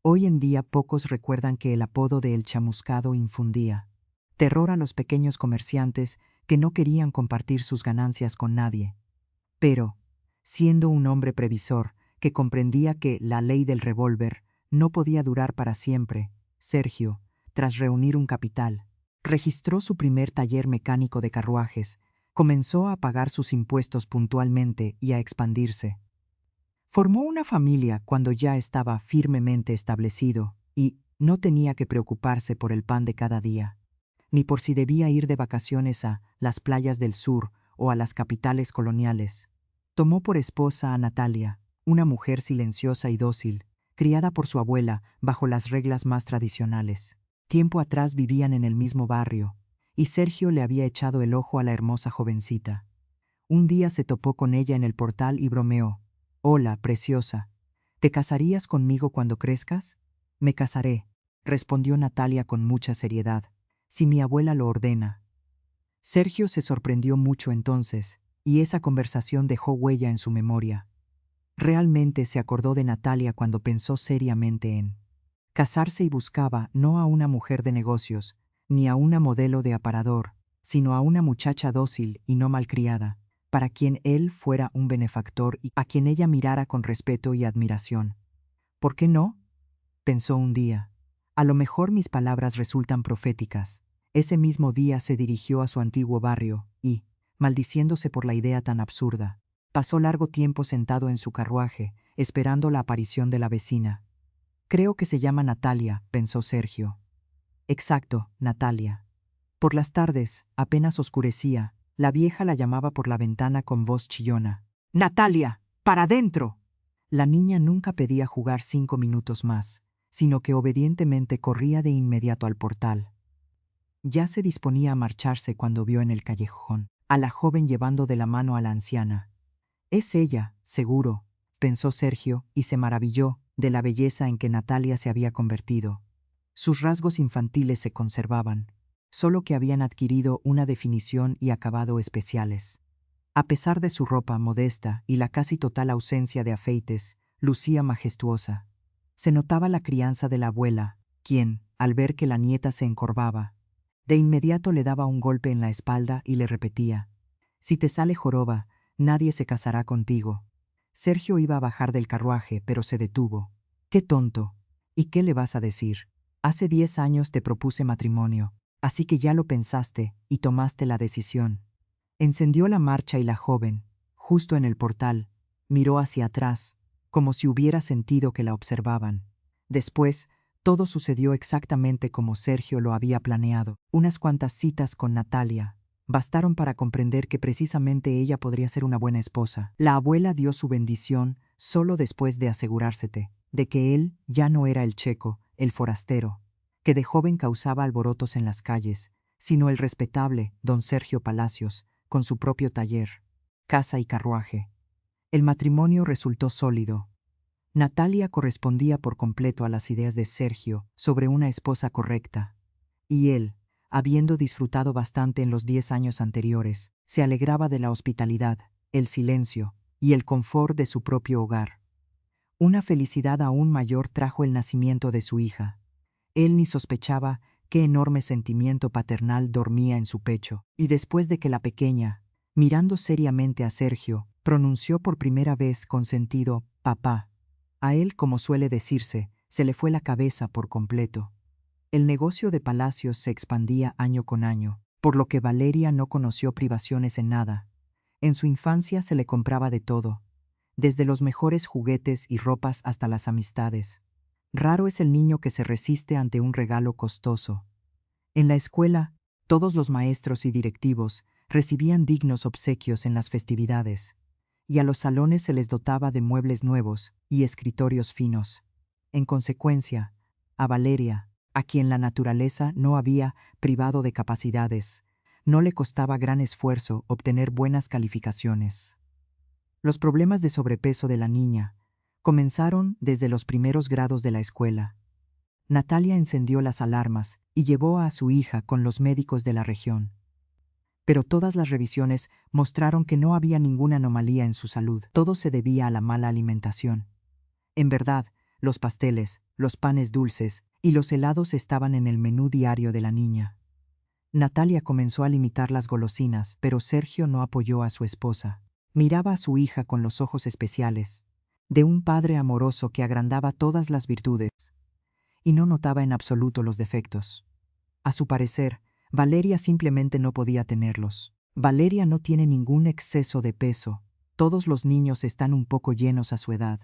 Hoy en día pocos recuerdan que el apodo de El Chamuscado infundía terror a los pequeños comerciantes que no querían compartir sus ganancias con nadie. Pero, siendo un hombre previsor que comprendía que la ley del revólver no podía durar para siempre, Sergio, tras reunir un capital, registró su primer taller mecánico de carruajes, comenzó a pagar sus impuestos puntualmente y a expandirse. Formó una familia cuando ya estaba firmemente establecido y no tenía que preocuparse por el pan de cada día, ni por si debía ir de vacaciones a las playas del sur o a las capitales coloniales. Tomó por esposa a Natalia, una mujer silenciosa y dócil, criada por su abuela bajo las reglas más tradicionales. Tiempo atrás vivían en el mismo barrio, y Sergio le había echado el ojo a la hermosa jovencita. Un día se topó con ella en el portal y bromeó: «Hola, preciosa, ¿te casarías conmigo cuando crezcas?» «Me casaré», respondió Natalia con mucha seriedad, «si mi abuela lo ordena». Sergio se sorprendió mucho entonces, y esa conversación dejó huella en su memoria. Realmente se acordó de Natalia cuando pensó seriamente en casarse y buscaba no a una mujer de negocios, ni a una modelo de aparador, sino a una muchacha dócil y no malcriada, para quien él fuera un benefactor y a quien ella mirara con respeto y admiración. ¿Por qué no? pensó un día. A lo mejor mis palabras resultan proféticas. Ese mismo día se dirigió a su antiguo barrio y, maldiciéndose por la idea tan absurda, pasó largo tiempo sentado en su carruaje, esperando la aparición de la vecina. Creo que se llama Natalia, pensó Sergio. Exacto, Natalia. Por las tardes, apenas oscurecía, la vieja la llamaba por la ventana con voz chillona. ¡Natalia! ¡Para adentro! La niña nunca pedía jugar 5 minutos más, sino que obedientemente corría de inmediato al portal. Ya se disponía a marcharse cuando vio en el callejón a la joven llevando de la mano a la anciana. Es ella, seguro, pensó Sergio, y se maravilló de la belleza en que Natalia se había convertido. Sus rasgos infantiles se conservaban, solo que habían adquirido una definición y acabado especiales. A pesar de su ropa modesta y la casi total ausencia de afeites, lucía majestuosa. Se notaba la crianza de la abuela, quien, al ver que la nieta se encorvaba, de inmediato le daba un golpe en la espalda y le repetía: «Si te sale joroba, nadie se casará contigo». Sergio iba a bajar del carruaje, pero se detuvo. «Qué tonto. ¿Y qué le vas a decir? Hace 10 años te propuse matrimonio, así que ya lo pensaste y tomaste la decisión». Encendió la marcha y la joven, justo en el portal, miró hacia atrás, como si hubiera sentido que la observaban. Después, todo sucedió exactamente como Sergio lo había planeado. Unas cuantas citas con Natalia bastaron para comprender que precisamente ella podría ser una buena esposa. La abuela dio su bendición solo después de asegurársete de que él ya no era el checo, el forastero, que de joven causaba alborotos en las calles, sino el respetable don Sergio Palacios, con su propio taller, casa y carruaje. El matrimonio resultó sólido. Natalia correspondía por completo a las ideas de Sergio sobre una esposa correcta, y él, habiendo disfrutado bastante en los 10 años anteriores, se alegraba de la hospitalidad, el silencio y el confort de su propio hogar. Una felicidad aún mayor trajo el nacimiento de su hija. Él ni sospechaba qué enorme sentimiento paternal dormía en su pecho, y después de que la pequeña, mirando seriamente a Sergio, pronunció por primera vez con sentido «papá», a él, como suele decirse, se le fue la cabeza por completo. El negocio de Palacios se expandía año con año, por lo que Valeria no conoció privaciones en nada. En su infancia se le compraba de todo, desde los mejores juguetes y ropas hasta las amistades. Raro es el niño que se resiste ante un regalo costoso. En la escuela, todos los maestros y directivos recibían dignos obsequios en las festividades, y a los salones se les dotaba de muebles nuevos y escritorios finos. En consecuencia, a Valeria, a quien la naturaleza no había privado de capacidades, no le costaba gran esfuerzo obtener buenas calificaciones. Los problemas de sobrepeso de la niña comenzaron desde los primeros grados de la escuela. Natalia encendió las alarmas y llevó a su hija con los médicos de la región. Pero todas las revisiones mostraron que no había ninguna anomalía en su salud. Todo se debía a la mala alimentación. En verdad, los pasteles, los panes dulces y los helados estaban en el menú diario de la niña. Natalia comenzó a limitar las golosinas, pero Sergio no apoyó a su esposa. Miraba a su hija con los ojos especiales, de un padre amoroso que agrandaba todas las virtudes, y no notaba en absoluto los defectos. A su parecer, Valeria simplemente no podía tenerlos. Valeria no tiene ningún exceso de peso. Todos los niños están un poco llenos a su edad.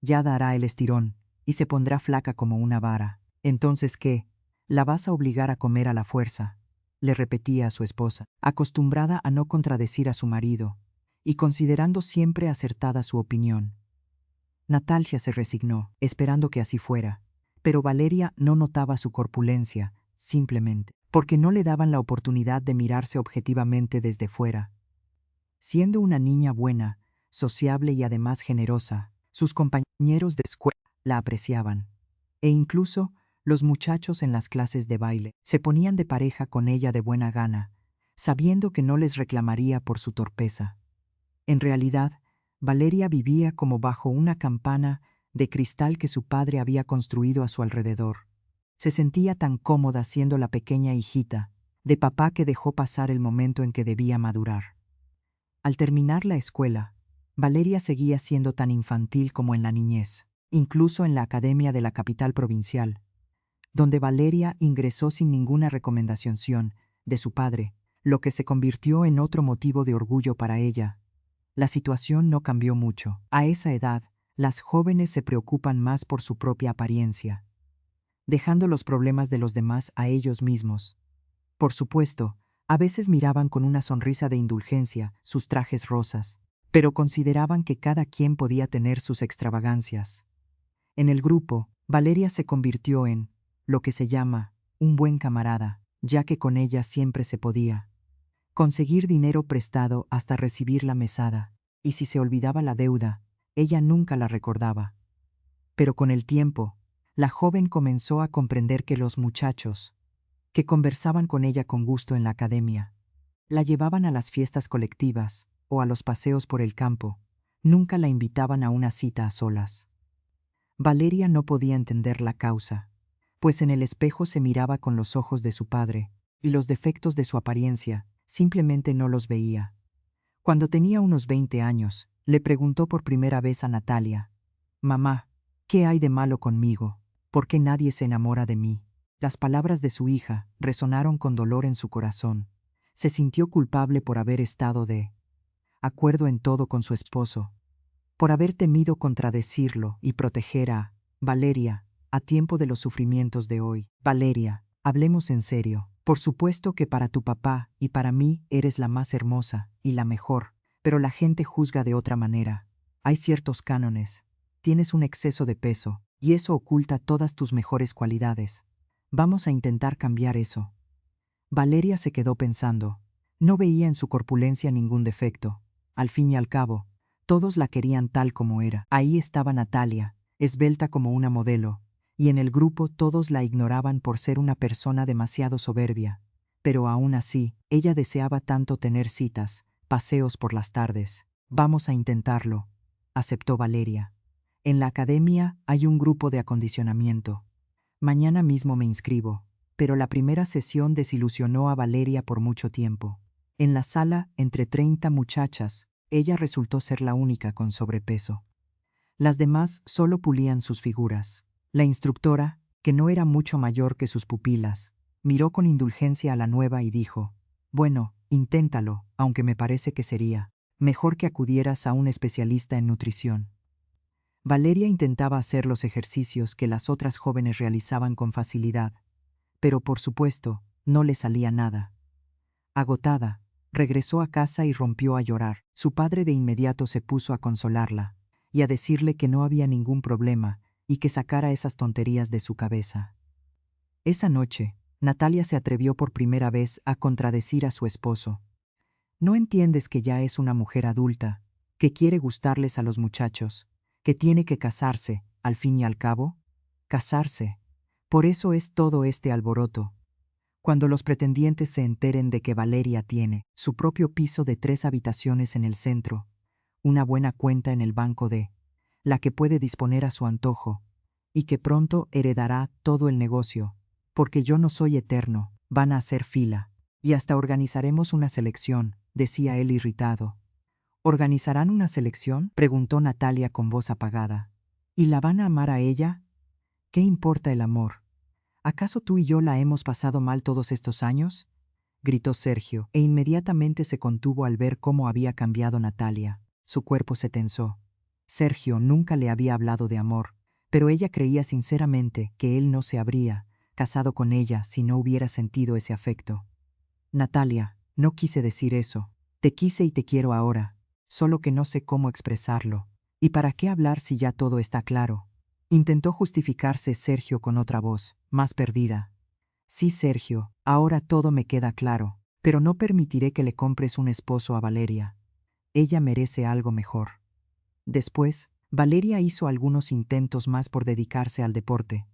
Ya dará el estirón, y se pondrá flaca como una vara. ¿Entonces qué? ¿La vas a obligar a comer a la fuerza?, le repetía a su esposa, acostumbrada a no contradecir a su marido, y considerando siempre acertada su opinión. Natalia se resignó, esperando que así fuera, pero Valeria no notaba su corpulencia, simplemente porque no le daban la oportunidad de mirarse objetivamente desde fuera. Siendo una niña buena, sociable y además generosa, sus compañeros de escuela la apreciaban, e incluso los muchachos en las clases de baile se ponían de pareja con ella de buena gana, sabiendo que no les reclamaría por su torpeza. En realidad, Valeria vivía como bajo una campana de cristal que su padre había construido a su alrededor. Se sentía tan cómoda siendo la pequeña hijita de papá que dejó pasar el momento en que debía madurar. Al terminar la escuela, Valeria seguía siendo tan infantil como en la niñez. incluso en la academia de la capital provincial, donde Valeria ingresó sin ninguna recomendación de su padre, lo que se convirtió en otro motivo de orgullo para ella. La situación no cambió mucho. A esa edad, las jóvenes se preocupan más por su propia apariencia, dejando los problemas de los demás a ellos mismos. Por supuesto, a veces miraban con una sonrisa de indulgencia sus trajes rosas, pero consideraban que cada quien podía tener sus extravagancias. En el grupo, Valeria se convirtió en lo que se llama un buen camarada, ya que con ella siempre se podía conseguir dinero prestado hasta recibir la mesada, y si se olvidaba la deuda, ella nunca la recordaba. Pero con el tiempo, la joven comenzó a comprender que los muchachos, que conversaban con ella con gusto en la academia, la llevaban a las fiestas colectivas o a los paseos por el campo, nunca la invitaban a una cita a solas. Valeria no podía entender la causa, pues en el espejo se miraba con los ojos de su padre, y los defectos de su apariencia simplemente no los veía. Cuando tenía unos 20 años, le preguntó por primera vez a Natalia: «Mamá, ¿qué hay de malo conmigo? ¿Por qué nadie se enamora de mí?». Las palabras de su hija resonaron con dolor en su corazón. Se sintió culpable por haber estado de acuerdo en todo con su esposo, por haber temido contradecirlo y proteger a Valeria a tiempo de los sufrimientos de hoy. «Valeria, hablemos en serio. Por supuesto que para tu papá y para mí eres la más hermosa y la mejor, pero la gente juzga de otra manera. Hay ciertos cánones. Tienes un exceso de peso, y eso oculta todas tus mejores cualidades. Vamos a intentar cambiar eso». Valeria se quedó pensando. No veía en su corpulencia ningún defecto. Al fin y al cabo, todos la querían tal como era. Ahí estaba Natalia, esbelta como una modelo, y en el grupo todos la ignoraban por ser una persona demasiado soberbia. Pero aún así, ella deseaba tanto tener citas, paseos por las tardes. «Vamos a intentarlo», aceptó Valeria. «En la academia hay un grupo de acondicionamiento. Mañana mismo me inscribo». Pero la primera sesión desilusionó a Valeria por mucho tiempo. En la sala, entre 30 muchachas, ella resultó ser la única con sobrepeso. Las demás solo pulían sus figuras. La instructora, que no era mucho mayor que sus pupilas, miró con indulgencia a la nueva y dijo: «Bueno, inténtalo, aunque me parece que sería mejor que acudieras a un especialista en nutrición». Valeria intentaba hacer los ejercicios que las otras jóvenes realizaban con facilidad, pero por supuesto, no le salía nada. Agotada, regresó a casa y rompió a llorar. Su padre de inmediato se puso a consolarla y a decirle que no había ningún problema y que sacara esas tonterías de su cabeza. Esa noche, Natalia se atrevió por primera vez a contradecir a su esposo. «¿No entiendes que ya es una mujer adulta, que quiere gustarles a los muchachos, que tiene que casarse, al fin y al cabo? Casarse. Por eso es todo este alboroto. Cuando los pretendientes se enteren de que Valeria tiene su propio piso de 3 habitaciones en el centro, una buena cuenta en el banco de la que puede disponer a su antojo, y que pronto heredará todo el negocio, porque yo no soy eterno, van a hacer fila, y hasta organizaremos una selección», decía él irritado. «¿Organizarán una selección?», preguntó Natalia con voz apagada. «¿Y la van a amar a ella? ¿Qué importa el amor? ¿Acaso tú y yo la hemos pasado mal todos estos años?», gritó Sergio, e inmediatamente se contuvo al ver cómo había cambiado Natalia. Su cuerpo se tensó. Sergio nunca le había hablado de amor, pero ella creía sinceramente que él no se habría casado con ella si no hubiera sentido ese afecto. «Natalia, no quise decir eso. Te quise y te quiero ahora, solo que no sé cómo expresarlo. ¿Y para qué hablar si ya todo está claro?», intentó justificarse Sergio con otra voz, más perdida. «Sí, Sergio, ahora todo me queda claro, pero no permitiré que le compres un esposo a Valeria. Ella merece algo mejor». Después, Valeria hizo algunos intentos más por dedicarse al deporte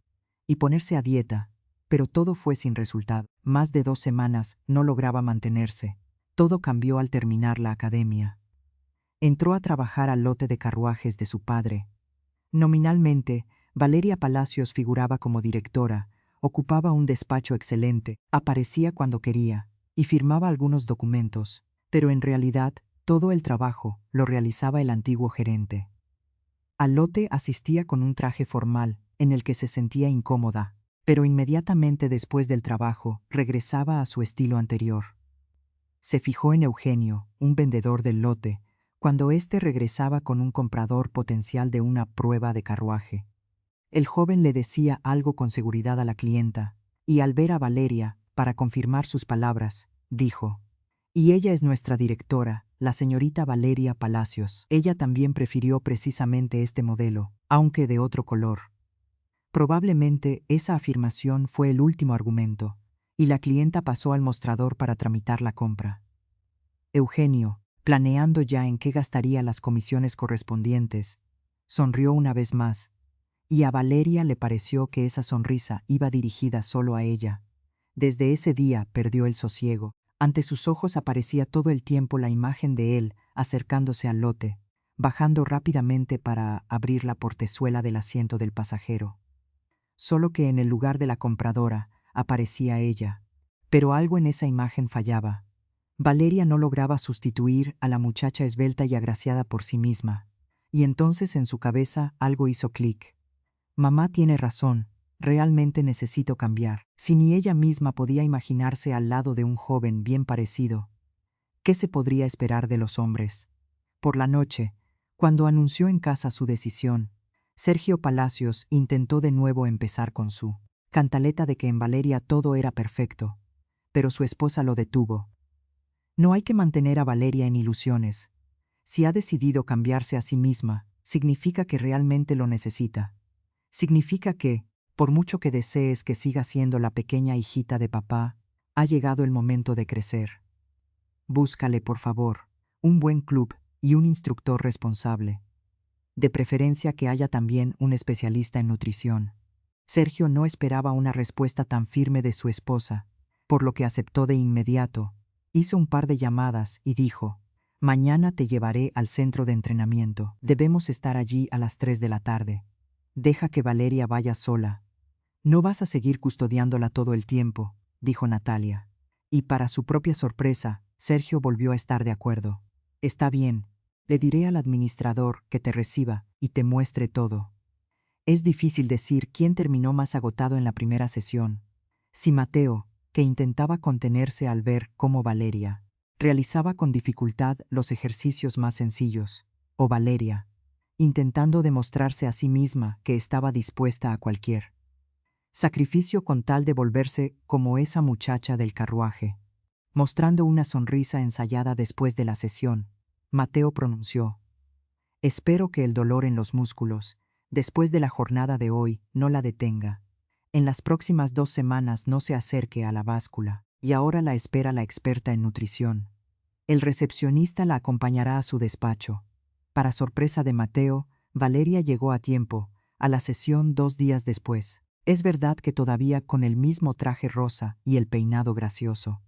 y ponerse a dieta, pero todo fue sin resultado. Más de 2 semanas no lograba mantenerse. Todo cambió al terminar la academia. Entró a trabajar al lote de carruajes de su padre. Nominalmente, Valeria Palacios figuraba como directora, ocupaba un despacho excelente, aparecía cuando quería y firmaba algunos documentos, pero en realidad todo el trabajo lo realizaba el antiguo gerente. Al lote asistía con un traje formal, en el que se sentía incómoda, pero inmediatamente después del trabajo regresaba a su estilo anterior. Se fijó en Eugenio, un vendedor del lote, cuando éste regresaba con un comprador potencial de una prueba de carruaje. El joven le decía algo con seguridad a la clienta, y al ver a Valeria, para confirmar sus palabras, dijo: «Y ella es nuestra directora, la señorita Valeria Palacios. Ella también prefirió precisamente este modelo, aunque de otro color». Probablemente esa afirmación fue el último argumento, y la clienta pasó al mostrador para tramitar la compra. Eugenio, planeando ya en qué gastaría las comisiones correspondientes, sonrió una vez más, y a Valeria le pareció que esa sonrisa iba dirigida solo a ella. Desde ese día perdió el sosiego. Ante sus ojos aparecía todo el tiempo la imagen de él acercándose al lote, bajando rápidamente para abrir la portezuela del asiento del pasajero. Solo que en el lugar de la compradora aparecía ella. Pero algo en esa imagen fallaba. Valeria no lograba sustituir a la muchacha esbelta y agraciada por sí misma. Y entonces en su cabeza algo hizo clic. Mamá tiene razón, realmente necesito cambiar. Si ni ella misma podía imaginarse al lado de un joven bien parecido, ¿qué se podría esperar de los hombres? Por la noche, cuando anunció en casa su decisión, Sergio Palacios intentó de nuevo empezar con su cantaleta de que en Valeria todo era perfecto, pero su esposa lo detuvo. No hay que mantener a Valeria en ilusiones. Si ha decidido cambiarse a sí misma, significa que realmente lo necesita. Significa que, por mucho que desees que siga siendo la pequeña hijita de papá, ha llegado el momento de crecer. Búscale, por favor, un buen club y un instructor responsable. De preferencia que haya también un especialista en nutrición. Sergio no esperaba una respuesta tan firme de su esposa, por lo que aceptó de inmediato. Hizo un par de llamadas y dijo: «Mañana te llevaré al centro de entrenamiento. Debemos estar allí a las 3 de la tarde. Deja que Valeria vaya sola. No vas a seguir custodiándola todo el tiempo», dijo Natalia. Y para su propia sorpresa, Sergio volvió a estar de acuerdo. «Está bien, le diré al administrador que te reciba y te muestre todo». Es difícil decir quién terminó más agotado en la primera sesión. Si Mateo, que intentaba contenerse al ver cómo Valeria realizaba con dificultad los ejercicios más sencillos, o Valeria, intentando demostrarse a sí misma que estaba dispuesta a cualquier sacrificio con tal de volverse como esa muchacha del carruaje. Mostrando una sonrisa ensayada después de la sesión, Mateo pronunció: «Espero que el dolor en los músculos, después de la jornada de hoy, no la detenga. En las próximas 2 semanas no se acerque a la báscula, y ahora la espera la experta en nutrición. El recepcionista la acompañará a su despacho». Para sorpresa de Mateo, Valeria llegó a tiempo, a la sesión 2 días después. Es verdad que todavía con el mismo traje rosa y el peinado gracioso.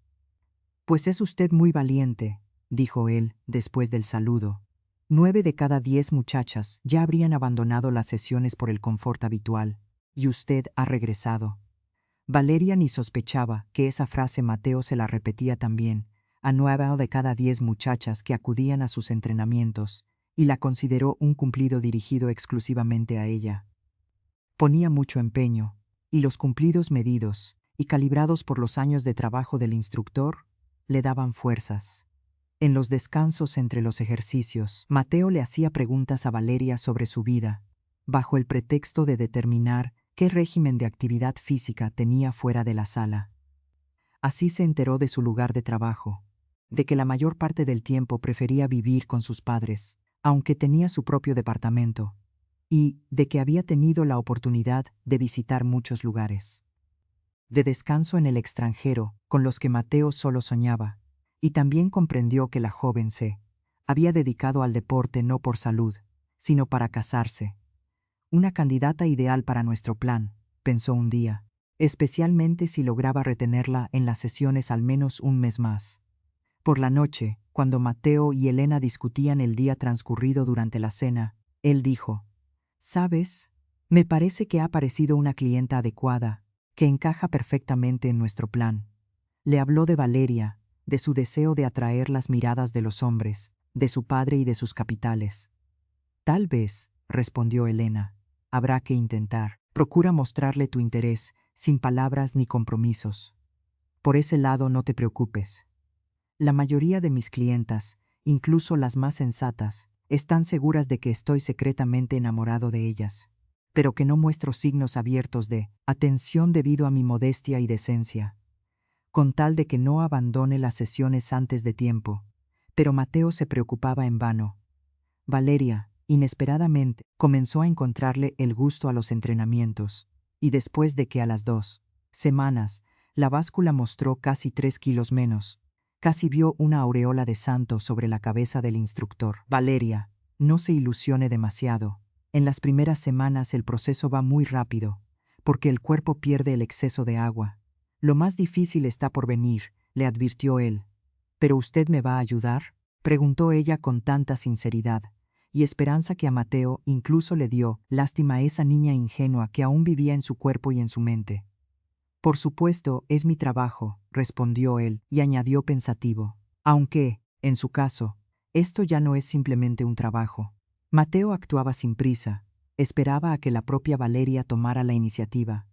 «Pues es usted muy valiente», dijo él, después del saludo. 9 de cada 10 muchachas ya habrían abandonado las sesiones por el confort habitual, y usted ha regresado. Valeria ni sospechaba que esa frase Mateo se la repetía también a 9 de cada 10 muchachas que acudían a sus entrenamientos, y la consideró un cumplido dirigido exclusivamente a ella. Ponía mucho empeño, y los cumplidos medidos y calibrados por los años de trabajo del instructor le daban fuerzas. En los descansos entre los ejercicios, Mateo le hacía preguntas a Valeria sobre su vida, bajo el pretexto de determinar qué régimen de actividad física tenía fuera de la sala. Así se enteró de su lugar de trabajo, de que la mayor parte del tiempo prefería vivir con sus padres, aunque tenía su propio departamento, y de que había tenido la oportunidad de visitar muchos lugares de descanso en el extranjero con los que Mateo solo soñaba, y también comprendió que la joven se había dedicado al deporte no por salud, sino para casarse. Una candidata ideal para nuestro plan, pensó un día, especialmente si lograba retenerla en las sesiones al menos un mes más. Por la noche, cuando Mateo y Elena discutían el día transcurrido durante la cena, él dijo: «¿Sabes? Me parece que ha aparecido una clienta adecuada, que encaja perfectamente en nuestro plan». Le habló de Valeria, de su deseo de atraer las miradas de los hombres, de su padre y de sus capitales. «Tal vez», respondió Elena. Habrá que intentar. Procura mostrarle tu interés, sin palabras ni compromisos. Por ese lado no te preocupes. La mayoría de mis clientas, incluso las más sensatas, están seguras de que estoy secretamente enamorado de ellas, pero que no muestro signos abiertos de atención debido a mi modestia y decencia, con tal de que no abandone las sesiones antes de tiempo. Pero Mateo se preocupaba en vano. Valeria, inesperadamente, comenzó a encontrarle el gusto a los entrenamientos, y después de que a las 2 semanas la báscula mostró casi 3 kilos menos, casi vio una aureola de santo sobre la cabeza del instructor. Valeria, no se ilusione demasiado. En las primeras semanas el proceso va muy rápido, porque el cuerpo pierde el exceso de agua. Lo más difícil está por venir, le advirtió él. ¿Pero usted me va a ayudar?, preguntó ella con tanta sinceridad y esperanza que a Mateo incluso le dio lástima a esa niña ingenua que aún vivía en su cuerpo y en su mente. Por supuesto, es mi trabajo, respondió él, y añadió pensativo. Aunque, en su caso, esto ya no es simplemente un trabajo. Mateo actuaba sin prisa, esperaba a que la propia Valeria tomara la iniciativa.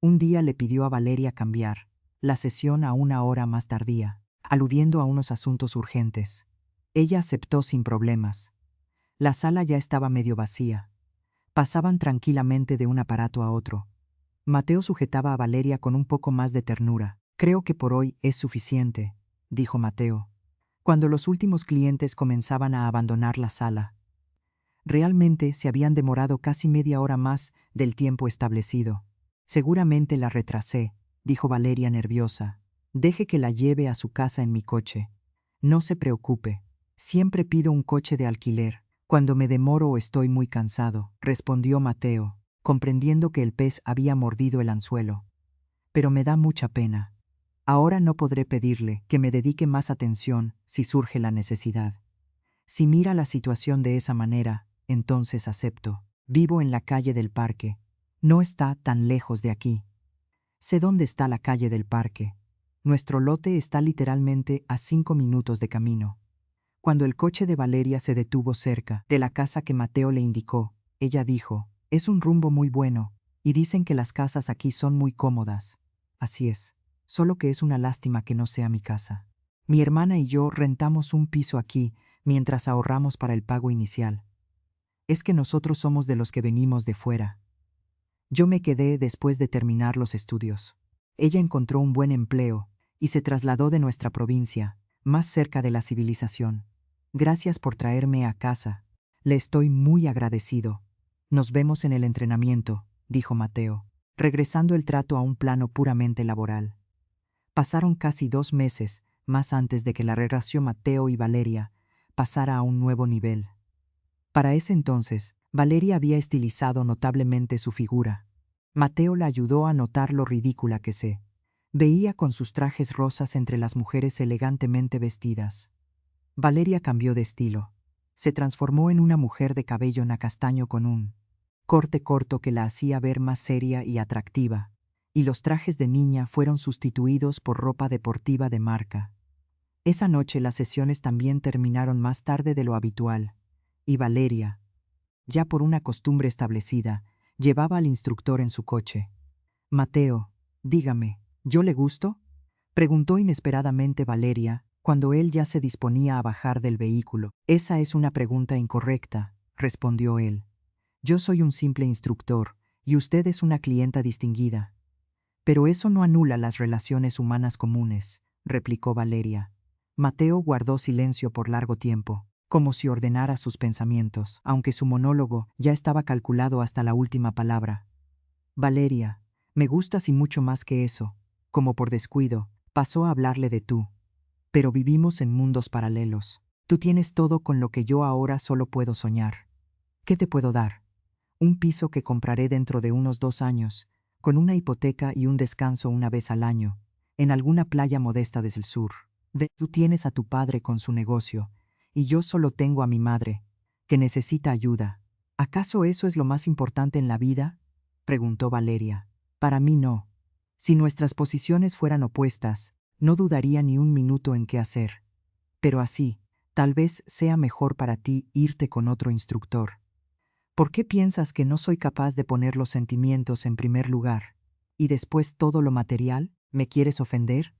Un día le pidió a Valeria cambiar la sesión a una hora más tardía, aludiendo a unos asuntos urgentes. Ella aceptó sin problemas. La sala ya estaba medio vacía. Pasaban tranquilamente de un aparato a otro. Mateo sujetaba a Valeria con un poco más de ternura. Creo que por hoy es suficiente, dijo Mateo, cuando los últimos clientes comenzaban a abandonar la sala. Realmente se habían demorado casi media hora más del tiempo establecido. Seguramente la retrasé, dijo Valeria nerviosa. Deje que la lleve a su casa en mi coche. No se preocupe. Siempre pido un coche de alquiler cuando me demoro o estoy muy cansado, respondió Mateo, comprendiendo que el pez había mordido el anzuelo. Pero me da mucha pena. Ahora no podré pedirle que me dedique más atención si surge la necesidad. Si mira la situación de esa manera, entonces acepto. Vivo en la calle del Parque. No está tan lejos de aquí. Sé dónde está la calle del Parque. Nuestro lote está literalmente a 5 minutos de camino. Cuando el coche de Valeria se detuvo cerca de la casa que Mateo le indicó, ella dijo, es un rumbo muy bueno, y dicen que las casas aquí son muy cómodas. Así es, solo que es una lástima que no sea mi casa. Mi hermana y yo rentamos un piso aquí mientras ahorramos para el pago inicial. Es que nosotros somos de los que venimos de fuera. Yo me quedé después de terminar los estudios. Ella encontró un buen empleo y se trasladó de nuestra provincia, más cerca de la civilización. Gracias por traerme a casa. Le estoy muy agradecido. Nos vemos en el entrenamiento, dijo Mateo, regresando el trato a un plano puramente laboral. Pasaron casi 2 meses, más antes de que la relación Mateo y Valeria pasara a un nuevo nivel. Para ese entonces, Valeria había estilizado notablemente su figura. Mateo la ayudó a notar lo ridícula que se veía con sus trajes rosas entre las mujeres elegantemente vestidas. Valeria cambió de estilo. Se transformó en una mujer de cabello castaño con un corte corto que la hacía ver más seria y atractiva, y los trajes de niña fueron sustituidos por ropa deportiva de marca. Esa noche las sesiones también terminaron más tarde de lo habitual, y Valeria, ya por una costumbre establecida, llevaba al instructor en su coche. Mateo, dígame, ¿yo le gusto?, preguntó inesperadamente Valeria, cuando él ya se disponía a bajar del vehículo. Esa es una pregunta incorrecta, respondió él. Yo soy un simple instructor, y usted es una clienta distinguida. Pero eso no anula las relaciones humanas comunes, replicó Valeria. Mateo guardó silencio por largo tiempo, como si ordenara sus pensamientos, aunque su monólogo ya estaba calculado hasta la última palabra. Valeria, me gustas y mucho más que eso. Como por descuido, pasó a hablarle de tú. Pero vivimos en mundos paralelos. Tú tienes todo con lo que yo ahora solo puedo soñar. ¿Qué te puedo dar? Un piso que compraré dentro de unos 2 años, con una hipoteca y un descanso una vez al año, en alguna playa modesta desde el sur. Tú tienes a tu padre con su negocio, y yo solo tengo a mi madre, que necesita ayuda. ¿Acaso eso es lo más importante en la vida?, preguntó Valeria. Para mí no. Si nuestras posiciones fueran opuestas, no dudaría ni un minuto en qué hacer. Pero así, tal vez sea mejor para ti irte con otro instructor. ¿Por qué piensas que no soy capaz de poner los sentimientos en primer lugar? ¿Y después todo lo material? ¿Me quieres ofender?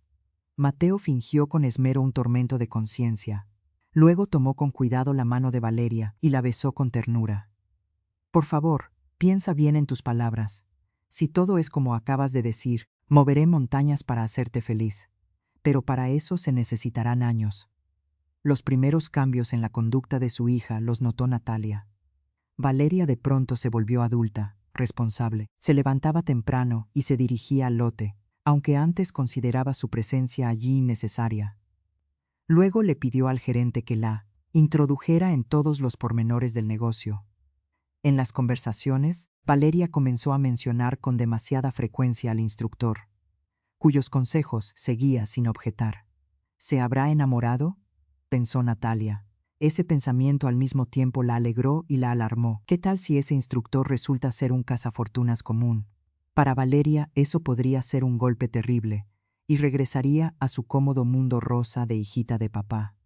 Mateo fingió con esmero un tormento de conciencia. Luego tomó con cuidado la mano de Valeria y la besó con ternura. Por favor, piensa bien en tus palabras. Si todo es como acabas de decir, moveré montañas para hacerte feliz. Pero para eso se necesitarán años. Los primeros cambios en la conducta de su hija los notó Natalia. Valeria de pronto se volvió adulta, responsable. Se levantaba temprano y se dirigía al lote, aunque antes consideraba su presencia allí innecesaria. Luego le pidió al gerente que la introdujera en todos los pormenores del negocio. En las conversaciones, Valeria comenzó a mencionar con demasiada frecuencia al instructor, cuyos consejos seguía sin objetar. ¿Se habrá enamorado?, pensó Natalia. Ese pensamiento al mismo tiempo la alegró y la alarmó. ¿Qué tal si ese instructor resulta ser un cazafortunas común? Para Valeria eso podría ser un golpe terrible, y regresaría a su cómodo mundo rosa de hijita de papá.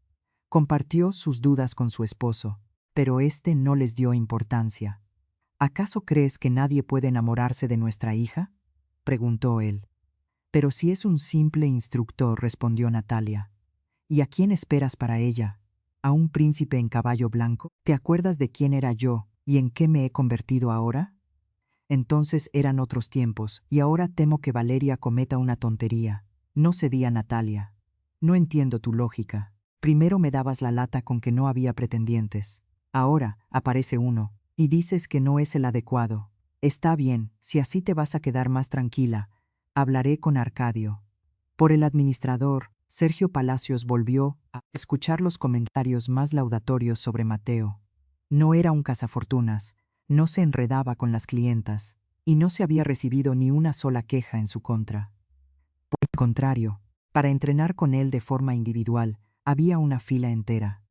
Compartió sus dudas con su esposo, pero éste no les dio importancia. ¿Acaso crees que nadie puede enamorarse de nuestra hija?, preguntó él. Pero si es un simple instructor, respondió Natalia. ¿Y a quién esperas para ella? ¿A un príncipe en caballo blanco? ¿Te acuerdas de quién era yo y en qué me he convertido ahora? Entonces eran otros tiempos, y ahora temo que Valeria cometa una tontería. No cedía Natalia. No entiendo tu lógica. Primero me dabas la lata con que no había pretendientes. Ahora aparece uno, y dices que no es el adecuado. Está bien, si así te vas a quedar más tranquila. Hablaré con Arcadio. Por el administrador, Sergio Palacios volvió a escuchar los comentarios más laudatorios sobre Mateo. No era un cazafortunas, no se enredaba con las clientas, y no se había recibido ni una sola queja en su contra. Por el contrario, para entrenar con él de forma individual, había una fila entera.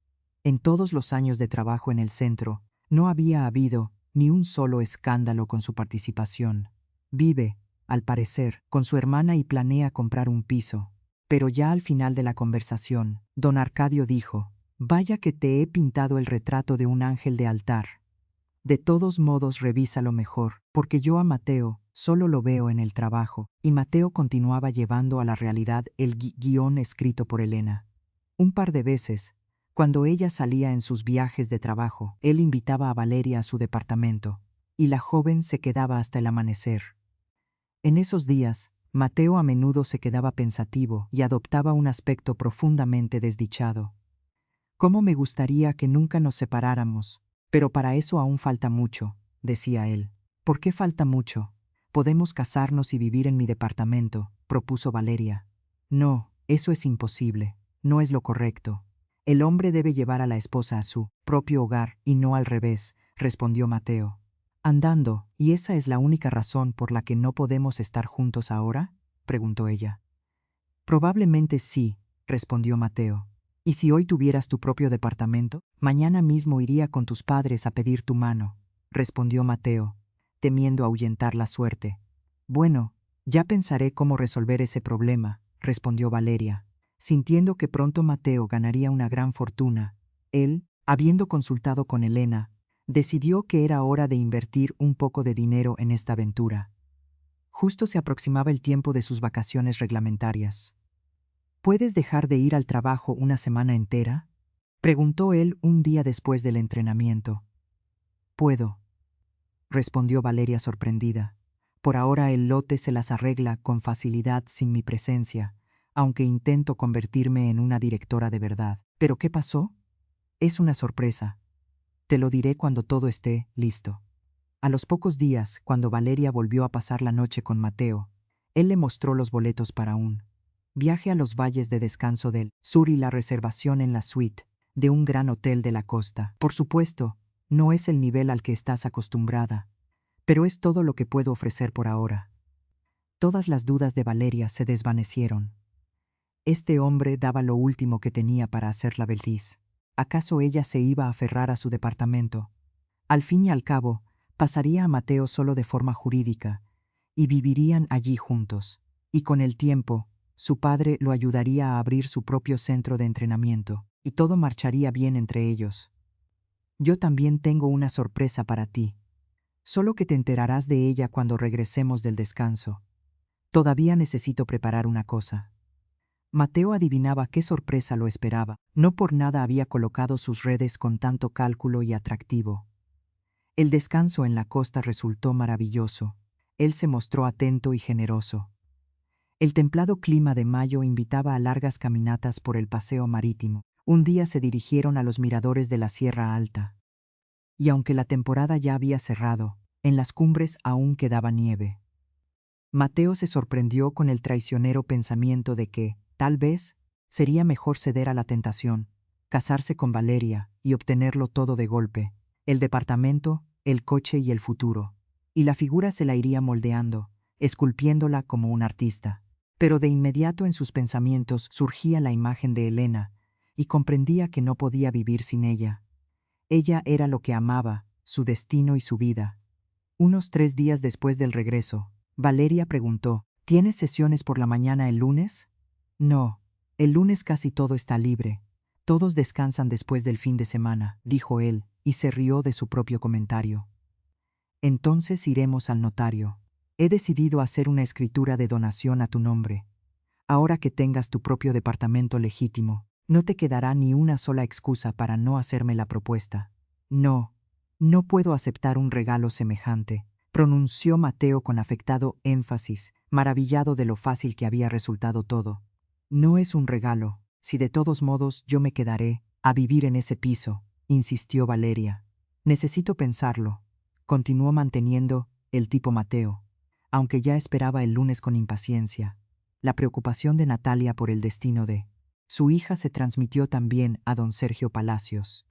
En todos los años de trabajo en el centro, no había habido ni un solo escándalo con su participación. Vive, al parecer, con su hermana y planea comprar un piso. Pero ya al final de la conversación, don Arcadio dijo: «Vaya que te he pintado el retrato de un ángel de altar. De todos modos revísalo mejor, porque yo a Mateo solo lo veo en el trabajo». Y Mateo continuaba llevando a la realidad el guión escrito por Elena. Un par de veces, cuando ella salía en sus viajes de trabajo, él invitaba a Valeria a su departamento, y la joven se quedaba hasta el amanecer. En esos días, Mateo a menudo se quedaba pensativo y adoptaba un aspecto profundamente desdichado. «Cómo me gustaría que nunca nos separáramos, pero para eso aún falta mucho», decía él. «¿Por qué falta mucho? Podemos casarnos y vivir en mi departamento», propuso Valeria. «No, eso es imposible, no es lo correcto. El hombre debe llevar a la esposa a su propio hogar y no al revés», respondió Mateo. «Andando, ¿y esa es la única razón por la que no podemos estar juntos ahora?», preguntó ella. «Probablemente sí», respondió Mateo. «¿Y si hoy tuvieras tu propio departamento? Mañana mismo iría con tus padres a pedir tu mano», respondió Mateo, temiendo ahuyentar la suerte. «Bueno, ya pensaré cómo resolver ese problema», respondió Valeria, sintiendo que pronto Mateo ganaría una gran fortuna. Él, habiendo consultado con Elena, decidió que era hora de invertir un poco de dinero en esta aventura. Justo se aproximaba el tiempo de sus vacaciones reglamentarias. «¿Puedes dejar de ir al trabajo una semana entera?», preguntó él un día después del entrenamiento. «Puedo», respondió Valeria sorprendida. «Por ahora el lote se las arregla con facilidad sin mi presencia, aunque intento convertirme en una directora de verdad». «¿Pero qué pasó?». «Es una sorpresa. Te lo diré cuando todo esté listo». A los pocos días, cuando Valeria volvió a pasar la noche con Mateo, él le mostró los boletos para un viaje a los valles de descanso del sur y la reservación en la suite de un gran hotel de la costa. «Por supuesto, no es el nivel al que estás acostumbrada, pero es todo lo que puedo ofrecer por ahora». Todas las dudas de Valeria se desvanecieron. Este hombre daba lo último que tenía para hacerla feliz. ¿Acaso ella se iba a aferrar a su departamento? Al fin y al cabo, pasaría a Mateo solo de forma jurídica, y vivirían allí juntos, y con el tiempo, su padre lo ayudaría a abrir su propio centro de entrenamiento, y todo marcharía bien entre ellos. Yo también tengo una sorpresa para ti. Solo que te enterarás de ella cuando regresemos del descanso. Todavía necesito preparar una cosa. Mateo adivinaba qué sorpresa lo esperaba. No por nada había colocado sus redes con tanto cálculo y atractivo. El descanso en la costa resultó maravilloso. Él se mostró atento y generoso. El templado clima de mayo invitaba a largas caminatas por el paseo marítimo. Un día se dirigieron a los miradores de la Sierra Alta. Y aunque la temporada ya había cerrado, en las cumbres aún quedaba nieve. Mateo se sorprendió con el traicionero pensamiento de que, tal vez, sería mejor ceder a la tentación, casarse con Valeria y obtenerlo todo de golpe: el departamento, el coche y el futuro. Y la figura se la iría moldeando, esculpiéndola como un artista. Pero de inmediato en sus pensamientos surgía la imagen de Elena, y comprendía que no podía vivir sin ella. Ella era lo que amaba, su destino y su vida. Unos 3 días después del regreso, Valeria preguntó: ¿Tienes sesiones por la mañana el lunes? No, el lunes casi todo está libre. Todos descansan después del fin de semana, dijo él, y se rió de su propio comentario. Entonces iremos al notario. He decidido hacer una escritura de donación a tu nombre. Ahora que tengas tu propio departamento legítimo, no te quedará ni una sola excusa para no hacerme la propuesta. No, no puedo aceptar un regalo semejante, pronunció Mateo con afectado énfasis, maravillado de lo fácil que había resultado todo. No es un regalo, si de todos modos yo me quedaré a vivir en ese piso, insistió Valeria. Necesito pensarlo, continuó manteniendo el tipo Mateo, aunque ya esperaba el lunes con impaciencia. La preocupación de Natalia por el destino de su hija se transmitió también a don Sergio Palacios.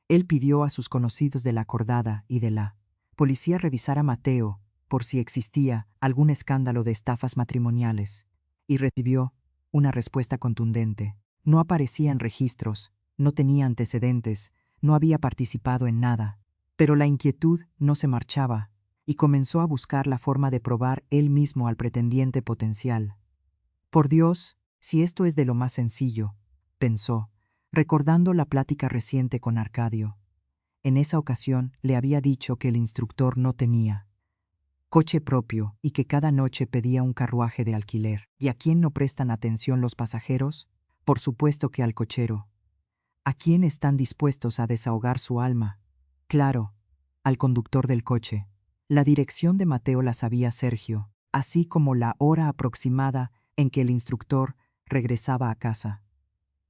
Él pidió a sus conocidos de la Acordada y de la policía revisar a Mateo por si existía algún escándalo de estafas matrimoniales, y recibió una respuesta contundente. No aparecía en registros, no tenía antecedentes, no había participado en nada. Pero la inquietud no se marchaba, y comenzó a buscar la forma de probar él mismo al pretendiente potencial. Por Dios, si esto es de lo más sencillo, pensó, recordando la plática reciente con Arcadio. En esa ocasión le había dicho que el instructor no tenía coche propio y que cada noche pedía un carruaje de alquiler. ¿Y a quién no prestan atención los pasajeros? Por supuesto que al cochero. ¿A quién están dispuestos a desahogar su alma? Claro, al conductor del coche. La dirección de Mateo la sabía Sergio, así como la hora aproximada en que el instructor regresaba a casa.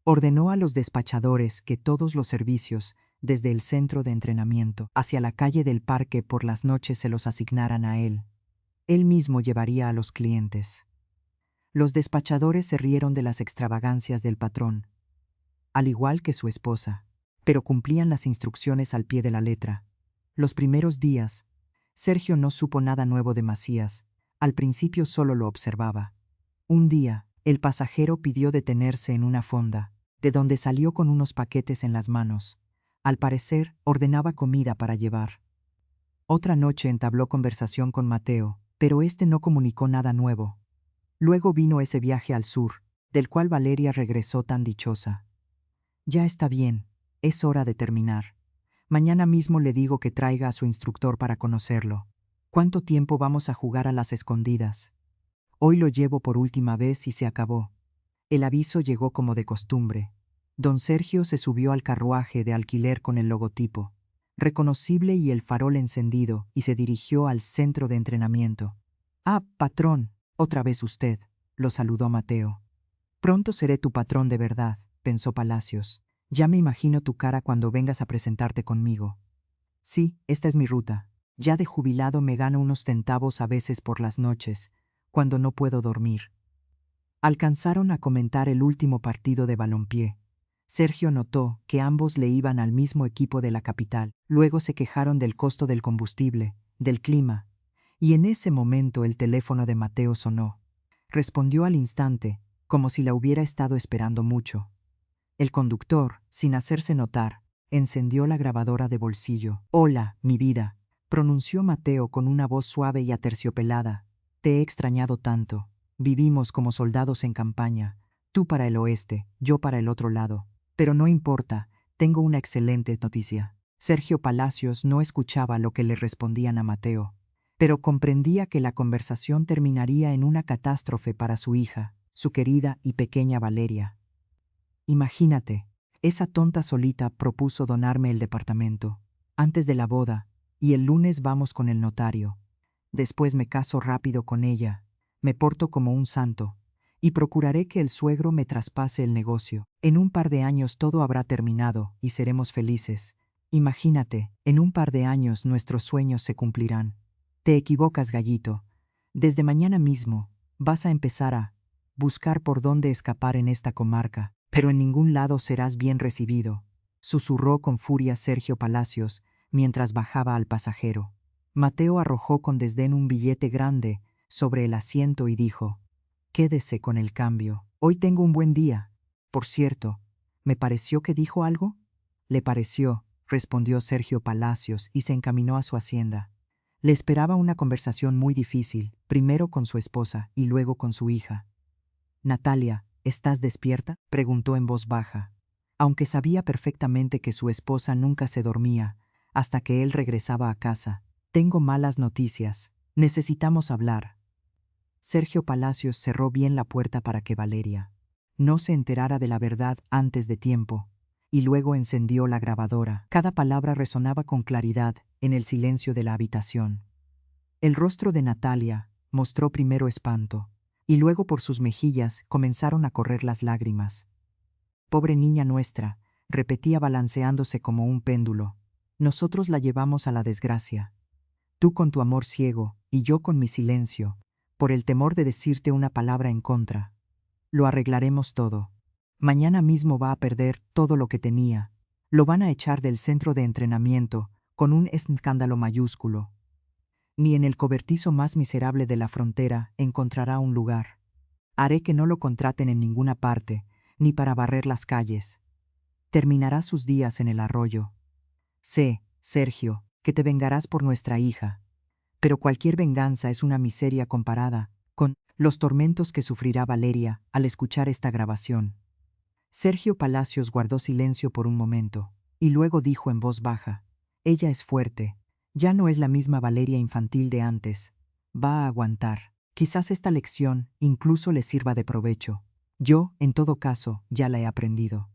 Ordenó a los despachadores que todos los servicios, desde el centro de entrenamiento hacia la calle del parque por las noches, se los asignaran a él. Él mismo llevaría a los clientes. Los despachadores se rieron de las extravagancias del patrón, al igual que su esposa, pero cumplían las instrucciones al pie de la letra. Los primeros días, Sergio no supo nada nuevo de Macías. Al principio solo lo observaba. Un día, el pasajero pidió detenerse en una fonda, de donde salió con unos paquetes en las manos. Al parecer, ordenaba comida para llevar. Otra noche entabló conversación con Mateo, pero este no comunicó nada nuevo. Luego vino ese viaje al sur, del cual Valeria regresó tan dichosa. Ya está bien, es hora de terminar. Mañana mismo le digo que traiga a su instructor para conocerlo. ¿Cuánto tiempo vamos a jugar a las escondidas? Hoy lo llevo por última vez y se acabó. El aviso llegó como de costumbre. Don Sergio se subió al carruaje de alquiler con el logotipo reconocible y el farol encendido, y se dirigió al centro de entrenamiento. «Ah, patrón, otra vez usted», lo saludó Mateo. «Pronto seré tu patrón de verdad», pensó Palacios. «Ya me imagino tu cara cuando vengas a presentarte conmigo». «Sí, esta es mi ruta. Ya de jubilado me gano unos centavos a veces por las noches, cuando no puedo dormir». Alcanzaron a comentar el último partido de balompié. Sergio notó que ambos le iban al mismo equipo de la capital. Luego se quejaron del costo del combustible, del clima, y en ese momento el teléfono de Mateo sonó. Respondió al instante, como si la hubiera estado esperando mucho. El conductor, sin hacerse notar, encendió la grabadora de bolsillo. «Hola, mi vida», pronunció Mateo con una voz suave y aterciopelada. «Te he extrañado tanto. Vivimos como soldados en campaña, tú para el oeste, yo para el otro lado. Pero no importa, tengo una excelente noticia. Sergio Palacios no escuchaba lo que le respondían a Mateo, pero comprendía que la conversación terminaría en una catástrofe para su hija, su querida y pequeña Valeria. Imagínate, esa tonta solita propuso donarme el departamento, antes de la boda, y el lunes vamos con el notario. Después me caso rápido con ella, me porto como un santo, y procuraré que el suegro me traspase el negocio. En un par de años todo habrá terminado y seremos felices. Imagínate, en un par de años nuestros sueños se cumplirán. Te equivocas, gallito. Desde mañana mismo vas a empezar a buscar por dónde escapar en esta comarca, pero en ningún lado serás bien recibido, susurró con furia Sergio Palacios mientras bajaba al pasajero. Mateo arrojó con desdén un billete grande sobre el asiento y dijo: «Quédese con el cambio. Hoy tengo un buen día. Por cierto, ¿me pareció que dijo algo?» «Le pareció», respondió Sergio Palacios y se encaminó a su hacienda. Le esperaba una conversación muy difícil, primero con su esposa y luego con su hija. «Natalia, ¿estás despierta?», preguntó en voz baja, aunque sabía perfectamente que su esposa nunca se dormía hasta que él regresaba a casa. «Tengo malas noticias. Necesitamos hablar». Sergio Palacios cerró bien la puerta para que Valeria no se enterara de la verdad antes de tiempo, y luego encendió la grabadora. Cada palabra resonaba con claridad en el silencio de la habitación. El rostro de Natalia mostró primero espanto, y luego por sus mejillas comenzaron a correr las lágrimas. «Pobre niña nuestra», repetía balanceándose como un péndulo. «Nosotros la llevamos a la desgracia. Tú con tu amor ciego y yo con mi silencio, por el temor de decirte una palabra en contra. Lo arreglaremos todo. Mañana mismo va a perder todo lo que tenía. Lo van a echar del centro de entrenamiento con un escándalo mayúsculo. Ni en el cobertizo más miserable de la frontera encontrará un lugar. Haré que no lo contraten en ninguna parte, ni para barrer las calles. Terminará sus días en el arroyo. Sé, Sergio, que te vengarás por nuestra hija, pero cualquier venganza es una miseria comparada con los tormentos que sufrirá Valeria al escuchar esta grabación». Sergio Palacios guardó silencio por un momento, y luego dijo en voz baja: «Ella es fuerte, ya no es la misma Valeria infantil de antes. Va a aguantar. Quizás esta lección incluso le sirva de provecho. Yo, en todo caso, ya la he aprendido».